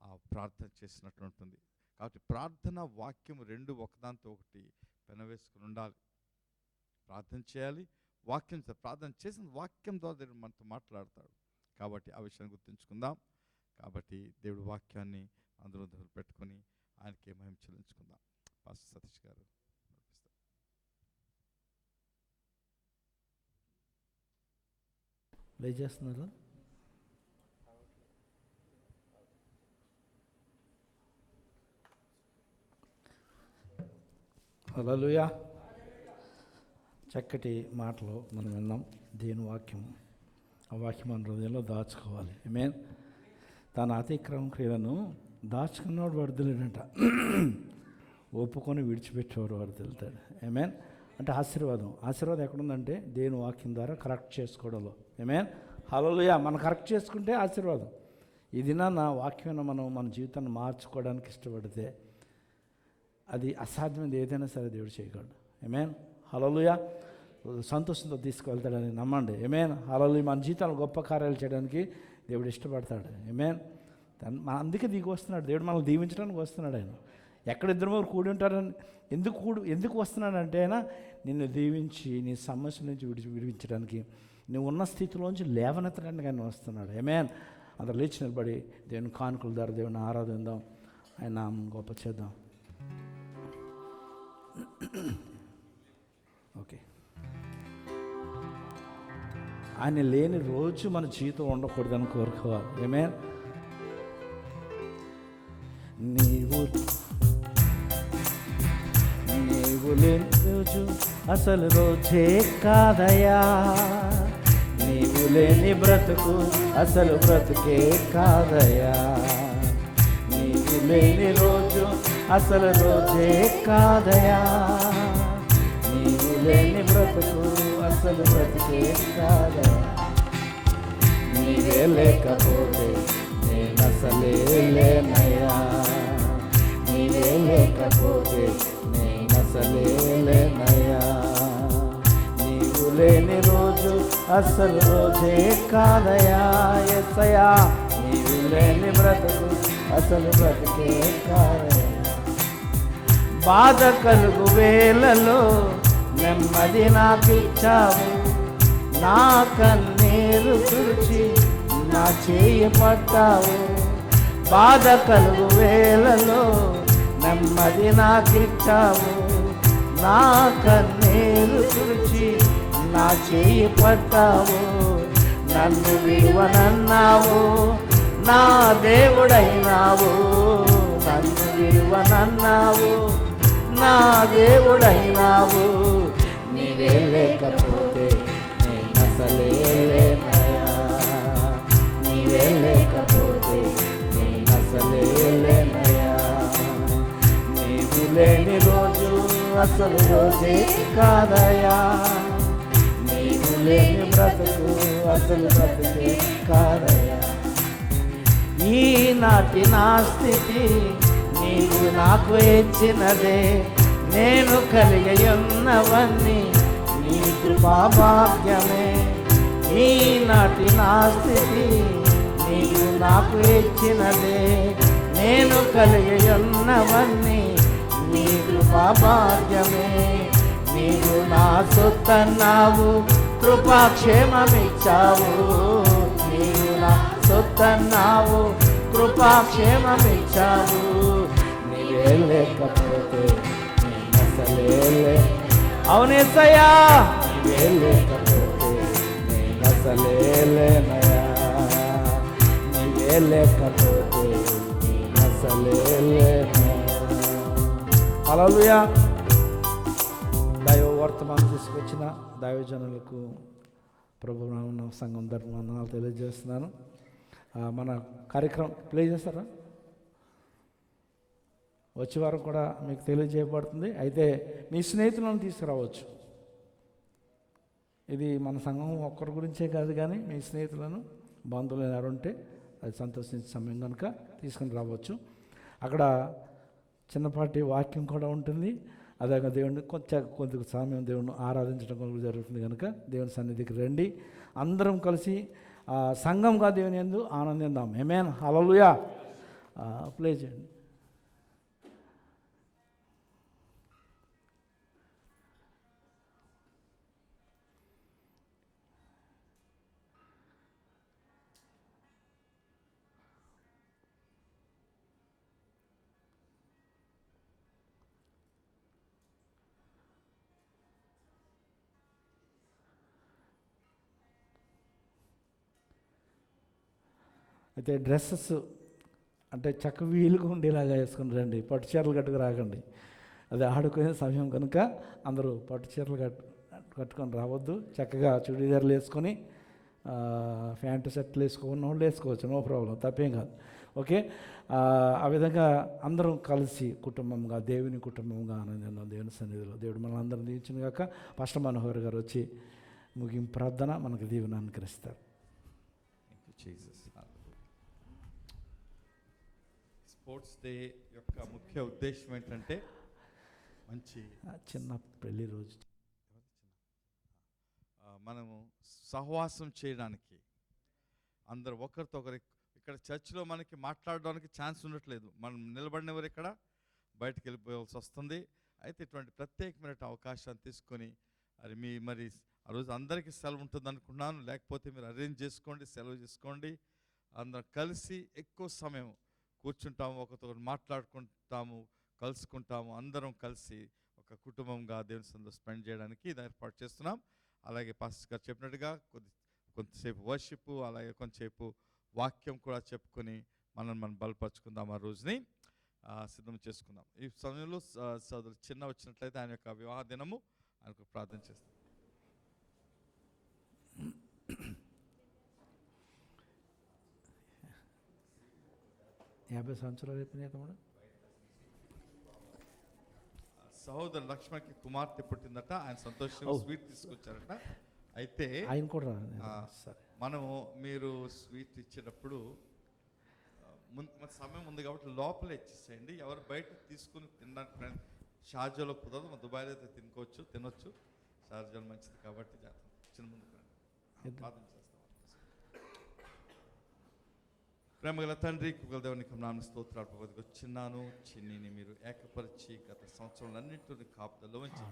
ఆ ప్రార్థన చేసినట్లు ఉంటుంది. కాబట్టి ప్రార్థన, వాక్యం 2 ఒకదాంతో ఒకటి పెనవేసుకుని ఉండాలి. ప్రార్థన చేయాలి, వాక్యం ప్రార్థన చేసిన వాక్యం ద్వారా దేవుడు మనతో మాట్లాడతాడు. కాబట్టి ఆ విషయాన్ని గుర్తుంచుకుందాం. కాబట్టి దేవుడి వాక్యాన్ని అందరూ పెట్టుకొని ఆయనకి మహిమ చెల్లించుకుందాం. పాస్టర్ సతీష్ గారు ప్లే చేస్తున్నారు. హల్లెలూయా. చక్కటి మాటలు మనం విన్నాం. దేవుని వాక్యం, ఆ వాక్యం మన హృదయంలో దాచుకోవాలి. ఆమేన్. తన అతిక్రమ క్రియలను దాచుకున్నవాడు వర్ధిల్లుడంట, ఒప్పుకొని విడిచిపెట్టేవాడు వర్ధిల్లుతాడు. ఆమేన్. అంటే ఆశీర్వాదం ఎక్కడుందంటే దేవుని వాక్యం ద్వారా కరెక్ట్ చేసుకోవడంలో. ఆమేన్. హల్లెలూయా. మనం కరెక్ట్ చేసుకుంటే ఆశీర్వాదం. ఇది నా వాక్యం మనం మన జీవితాన్ని మార్చుకోవడానికి ఇష్టపడితే అది అసాధ్యమైనది ఏదైనా సరే దేవుడు చేయగలడు. ఆమేన్. హల్లెలూయా. సంతోషంతో తీసుకువెళ్తాడని నమ్మండి. ఆమేన్. హల్లెలూయా. మన జీవితంలో గొప్ప కార్యాలు చేయడానికి దేవుడు ఇష్టపడతాడు. ఆమేన్. అందుకే దిగి వస్తున్నాడు దేవుడు, మనల్ని దీవించడానికి వస్తున్నాడు. ఆయన ఎక్కడ 2 కూడి ఉంటారని ఎందుకు వస్తున్నాడంటే ఆయన నిన్ను దీవించి నీ సమస్య నుంచి విడిపించడానికి, నువ్వు ఉన్న స్థితిలోంచి లేవనెత్తడానికి ఆయన వస్తున్నాడు. ఆమేన్. అందరూ లేచి నిలబడి దేవుని కానుకల ద్వారా దేవుని ఆరాధిద్దాం, ఆయన నామం గొప్ప చేద్దాం. ఓకే. ఆయన లేని రోజు మన జీవితం ఉండకూడదని కోరుకోవాలి. ఆమేన్. నీవు లేని రోజు అసలు రోజే కాదయా, నీవు లేని బ్రతుకు అసలు బ్రతుకే కాదయా, నీవు లేని రోజు అసలు రోజే కాదయా, నీవు లేని బ్రతుకు అసలు బ్రతుకే కాదయా, నీవే లేకపోతే నేను అసలే లేనయ్యా, నీవే లేకపోతే నేను అసలే లేనయ్యా, నీవు లేని రోజు అసలు రోజే కాదయా, యేసయ్యా నీవు లేని బ్రతుకు అసలు బ్రతుకే కాదయా, బాధ కలుగు వేళలో నెమ్మది నాకిచ్చావు, నా కన్నీరు తుడిచి నా చేయి పట్టావు, బాధ కలుగు వేళలో నెమ్మది నాకిచ్చావు, నా కన్నీరు తుడిచి నా చేయి పట్టావు, నన్ను విడువనన్నావు నా దేవుడైనావు, నన్ను విడువనన్నావు నా దేవుడైనావు, నీవే లేకపోతే నేను అసలే లేనయ్యా, నీవే లేకపోతే నేను అసలే లేనయ్యా, నీవు లేని రోజు అసలు రోజే కాదయా, నీవు లేని బ్రతుకు అసలు బ్రతుకే కాదయా. ఈనాటి నా స్థితి నీవు నాకు ఇచ్చినదే, నేను కలిగి ఉన్నవన్నీ నీ కృపా భాగ్యమే. ఈనాటి నా స్థితి నీవు నాకు ఇచ్చినదే, నేను కలిగి ఉన్నవన్నీ నీ కృపా భాగ్యమే. నీవు నా సొత్తన్నావు, కృపాక్షేమమిచ్చావు. నీవు నా సొత్తన్నావు, కృపాక్షేమమిచ్చావు. నీవే లేకపోతే నేనసలే అవునేసయ్యా, నీవే లేకపోతే నేనసలే లేనయా, నీవే లేకపోతే నేనసలే లేనయా. హల్లెలూయా. దైవ వర్తమానం తీసుకొచ్చిన దైవజనులకు ప్రభునామమున సంఘం తరపున వందనాలు తెలియజేస్తున్నాను. మన కార్యక్రమం ప్లే చేస్తారా? వచ్చే వారం కూడా మీకు తెలియజేయబడుతుంది. అయితే మీ స్నేహితులను తీసుకురావచ్చు. ఇది మన సంఘం ఒక్కరి గురించే కాదు, కానీ మీ స్నేహితులను బంధువులు ఎవరు ఉంటే అది సంతోషించే సమయం కనుక తీసుకుని రావచ్చు. అక్కడ చిన్నపాటి వాక్యం కూడా ఉంటుంది. అదే దేవుడిని కొంత సమయం దేవుడిని ఆరాధించడం కూడా జరుగుతుంది కనుక దేవుని సన్నిధికి రండి. అందరం కలిసి సంఘంగా దేవుని యందు ఆనందిద్దాం. ఆమేన్. హల్లెలూయా. ప్లే చేయండి. అయితే డ్రెస్సెస్ అంటే చక్క వీలుగా ఉండేలాగా వేసుకుని రండి. పట్టు చీరలు కట్టుకు రాకండి. అది ఆడుకునే సమయం కనుక అందరూ పట్టు చీరలు కట్టుకొని రావద్దు. చక్కగా చుడీదార్లు వేసుకొని ప్యాంటు షర్ట్లు వేసుకున్న వాళ్ళు వేసుకోవచ్చు, నో ప్రాబ్లం, తప్పేం కాదు. ఓకే. ఆ విధంగా అందరం కలిసి కుటుంబంగా దేవుని కుటుంబంగా ఆనందంగా దేవుని సన్నిధిలో దేవుడు మనల్ని అందరం దీవించిన కాక పాస్టర్ మనోహర్ గారు వచ్చి ముగింపు ప్రార్థన మనకు దీవెన అనుకరిస్తారు. స్పోర్ట్స్ డే యొక్క ముఖ్య ఉద్దేశం ఏంటంటే మంచి చిన్న పెళ్లి రోజు మనము సహవాసం చేయడానికి అందరు ఒకరితో ఒకరు. ఇక్కడ చర్చిలో మనకి మాట్లాడడానికి ఛాన్స్ ఉండట్లేదు. మనం నిలబడినవారు ఇక్కడ బయటకు వెళ్ళిపోవాల్సి వస్తుంది. అయితే ఇటువంటి ప్రత్యేకమైన అవకాశాన్ని తీసుకొని మరి ఆ రోజు అందరికీ సెలవు ఉంటుంది అనుకున్నాను. లేకపోతే మీరు అరేంజ్ చేసుకోండి, సెలవు చేసుకోండి. అందరం కలిసి ఎక్కువ సమయం కూర్చుంటాము, ఒకరితో మాట్లాడుకుంటాము, కలుసుకుంటాము. అందరం కలిసి ఒక కుటుంబంగా దేవుని సన్నిధిలో స్పెండ్ చేయడానికి ఇది ఏర్పాటు చేస్తున్నాం. అలాగే పాస్టర్ గారు చెప్పినట్టుగా కొంతసేపు వర్షిప్, అలాగే కొంతసేపు వాక్యం కూడా చెప్పుకొని మనం బలపరుచుకుందాం. ఆ రోజుని సిద్ధం చేసుకుందాం. ఈ సమయంలో సోదరు చిన్న వచ్చినట్లయితే ఆయన యొక్క వివాహ దినము ఆయనకు ప్రార్థన చేస్తాం. యాభై సంవత్సరాలు అయిపోయినాయి తమ్ముడు. సహోదరు లక్ష్మణ్కి కుమార్తె పుట్టిందట. ఆయన సంతోషంగా స్వీట్ తీసుకొచ్చారట. అయితే ఆయన కూడా మనము మీరు స్వీట్ ఇచ్చేటప్పుడు సమయం ఉంది కాబట్టి లోపల ఇచ్చేసేయండి. ఎవరు బయట తీసుకుని తినడానికి షార్జాలో కుదరదు. మన దుబాయ్లో అయితే తినొచ్చు. షార్జాలో మంచిది కాబట్టి చిన్న ముందు ప్రార్థన చేస్తాం. ప్రేమగల తండ్రి, కృపగల దేవునికి నామ స్తోత్రాలు. ప్రభువుకి వచ్చిన్నాను. చిన్నిని మీరు ఏకపరిచి గత సంవత్సరాలన్నింటినీ కాపుదల్లో ఉంచి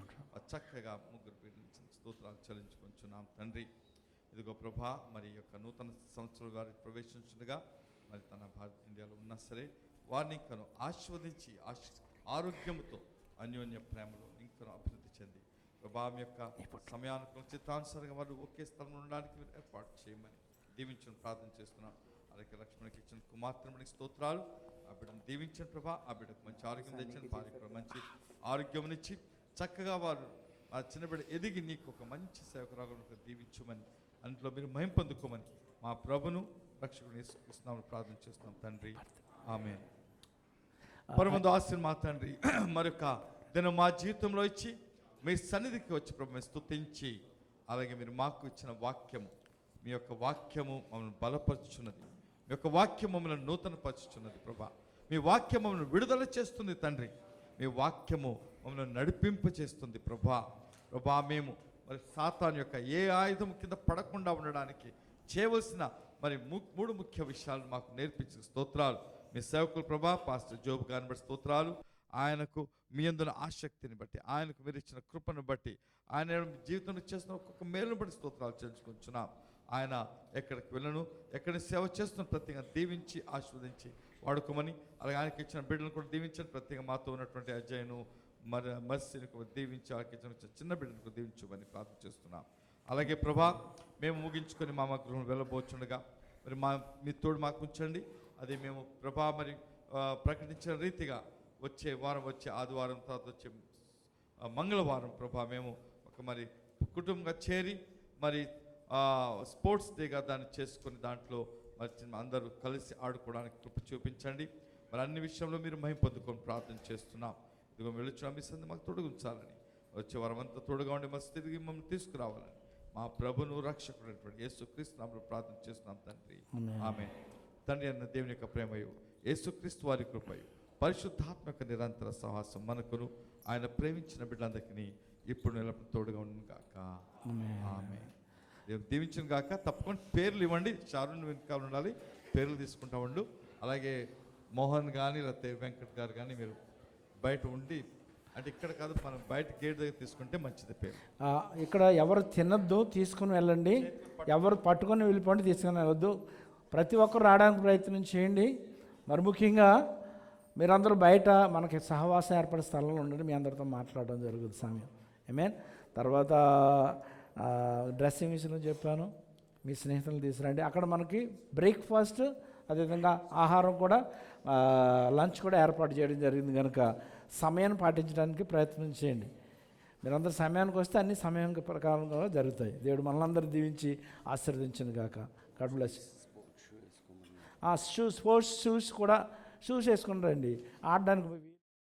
చక్కగా ముగ్గురు బిడ్డలు స్తోత్రాలు చెల్లించుకుంటున్నాం తండ్రి. ఇదిగో ప్రభా, మరి యొక్క నూతన సంవత్సరం వారి ప్రవేశించుండగా మరి తన భారత ఇండియాలో ఉన్నా సరే వారిని ఇంకను ఆశీర్వదించి ఆరోగ్యంతో అన్యోన్య ప్రేమలో ఇంకను అభివృద్ధి చెంది ప్రభా మీ యొక్క సమయానుకూల చిత్తానుసారంగా వారు ఒకే స్థలంలో ఉండడానికి మీరు ఏర్పాటు చేయమని దీవించని ప్రార్థన చేస్తున్నాం. అలాగే లక్ష్మణకి ఇచ్చిన కుమార్తెని స్తోత్రాలు. ఆ బిడ్డను దీవించిన ప్రభా, ఆ బిడ్డకు మంచి ఆరోగ్యం తెచ్చిన భార్య కూడా మంచి ఆరోగ్యం ఇచ్చి చక్కగా వారు ఆ చిన్న బిడ్డ ఎదిగి నీకు ఒక మంచి సేవకురాలను దీవించమని, అందులో మీరు మహిమ పొందుకోమని మా ప్రభును రక్షకుని యేసుక్రీస్తునామములో ప్రార్థన చేస్తున్నాం తండ్రి. ఆమేన్. పరమందు ఆశీర్వాదం మా తండ్రి, మరొక దీన్ని మా జీవితంలో ఇచ్చి మీ సన్నిధికి వచ్చి ప్రభు మేము స్తుతించి, అలాగే మీరు మాకు ఇచ్చిన వాక్యము, మీ యొక్క వాక్యము మమ్మల్ని బలపరుచున్నది, మీ యొక్క వాక్యం మమ్మల్ని నూతనపరుచుచున్నది ప్రభా. మీ వాక్యం మమ్మల్ని విడుదల చేస్తుంది తండ్రి, మీ వాక్యము మమ్మల్ని నడిపింప చేస్తుంది ప్రభా. ప్రభా మేము మరి సాతాను యొక్క ఏ ఆయుధం కింద పడకుండా ఉండడానికి చేయవలసిన మరి 3 ముఖ్య విషయాలు మాకు నేర్పించిన స్తోత్రాలు. మీ సేవకులు ప్రభా పాస్టర్ జోబు గారిని బట్టి స్తోత్రాలు. ఆయనకు మీ అందున ఆసక్తిని బట్టి, ఆయనకు మీరు ఇచ్చిన కృపను బట్టి, ఆయన జీవితంలో చేస్తున్న ఒక్కొక్క మేలును బట్టి స్తోత్రాలు చెల్లించుకుంటున్నాం. ఆయన ఎక్కడికి వెళ్ళను, ఎక్కడ సేవ చేస్తున్న ప్రత్యేకంగా దీవించి ఆస్వాదించి వాడుకోమని, అలాగే ఆయనకి ఇచ్చిన బిడ్డలను కూడా దీవించండి. ప్రత్యేకంగా మాతో ఉన్నటువంటి అజయ్ను మర్సిని కూడా దీవించి, ఆయనకి ఇచ్చిన చిన్న బిడ్డలకు దీవించమని ప్రార్థన చేస్తున్నాం. అలాగే ప్రభా మేము ముగించుకొని మా గృహం వెళ్ళబోచుండగా మరి మీ తోడు మాకు ఉంచండి. అది మేము ప్రభా మరి ప్రకటించిన రీతిగా వచ్చే వారం, వచ్చే ఆదివారం, తర్వాత వచ్చే మంగళవారం ప్రభా మేము ఒక మరి కుటుంబంగా చేరి మరి స్పోర్ట్స్ డేగా దాన్ని చేసుకొని దాంట్లో మరి అందరూ కలిసి ఆడుకోవడానికి కృప చూపించండి. మరి అన్ని విషయంలో మీరు మహిమ పొందుకొని ప్రార్థన చేస్తున్నాం. ఇదిగో వెళుచున్నాం, మీ సంది మాకు తోడుగా ఉంచాలని, వచ్చే వారం అంతా తోడుగా ఉండి మరి తిరిగి మమ్మల్ని తీసుకురావాలని మా ప్రభును రక్షకుడైనటువంటి యేసుక్రీస్తు నామములో ప్రార్థన చేస్తున్నాం తండ్రి, ఆమేన్. తండ్రి అన్న దేవుని యొక్క ప్రేమయు, యేసుక్రీస్తు వారి కృపయు, పరిశుద్ధాత్మ యొక్క నిరంతర సహవాసం మనకును ఆయన ప్రేమించిన బిడ్డలందరికీ ఇప్పుడు నిలబడి తోడుగా ఉండును గాక, ఆమేన్. దేవుడు దీవించును గాక. తప్పకుండా పేర్లు ఇవ్వండి, షారున్ వెనకాల ఉండాలి, పేర్లు తీసుకుంటా ఉండు. అలాగే మోహన్ కానీ లేకపోతే వెంకట్ గారు కానీ మీరు బయట ఉండి, అంటే ఇక్కడ కాదు, మనం బయట గేట్ దగ్గర తీసుకుంటే మంచిది పేరు. ఇక్కడ ఎవరు తినద్దు, తీసుకుని వెళ్ళండి. ఎవరు పట్టుకొని వెళ్ళిపోండి, తీసుకుని వెళ్ళొద్దు. ప్రతి ఒక్కరు రావడానికి ప్రయత్నం చేయండి. మరి ముఖ్యంగా మీరందరూ బయట మనకి సహవాసం ఏర్పడే స్థలంలో ఉండండి. మీ అందరితో మాట్లాడడం జరుగుతుంది సమయం. ఆమేన్. తర్వాత డ్రెస్సింగ్ విషయంలో చెప్పాను, మీ స్నేహితులను తీసుకురండి. అక్కడ మనకి బ్రేక్ఫాస్ట్, అదేవిధంగా ఆహారం కూడా, లంచ్ కూడా ఏర్పాటు చేయడం జరిగింది కనుక సమయాన్ని పాటించడానికి ప్రయత్నం చేయండి. మీరందరూ సమయానికి వస్తే అన్ని సమయం ప్రకారంగా జరుగుతాయి. దేవుడు మనలందరూ దీవించి ఆశీర్వదించింది కాక. God bless. స్పోర్ట్స్ షూస్ కూడా వేసుకుని రండి, ఆడడానికి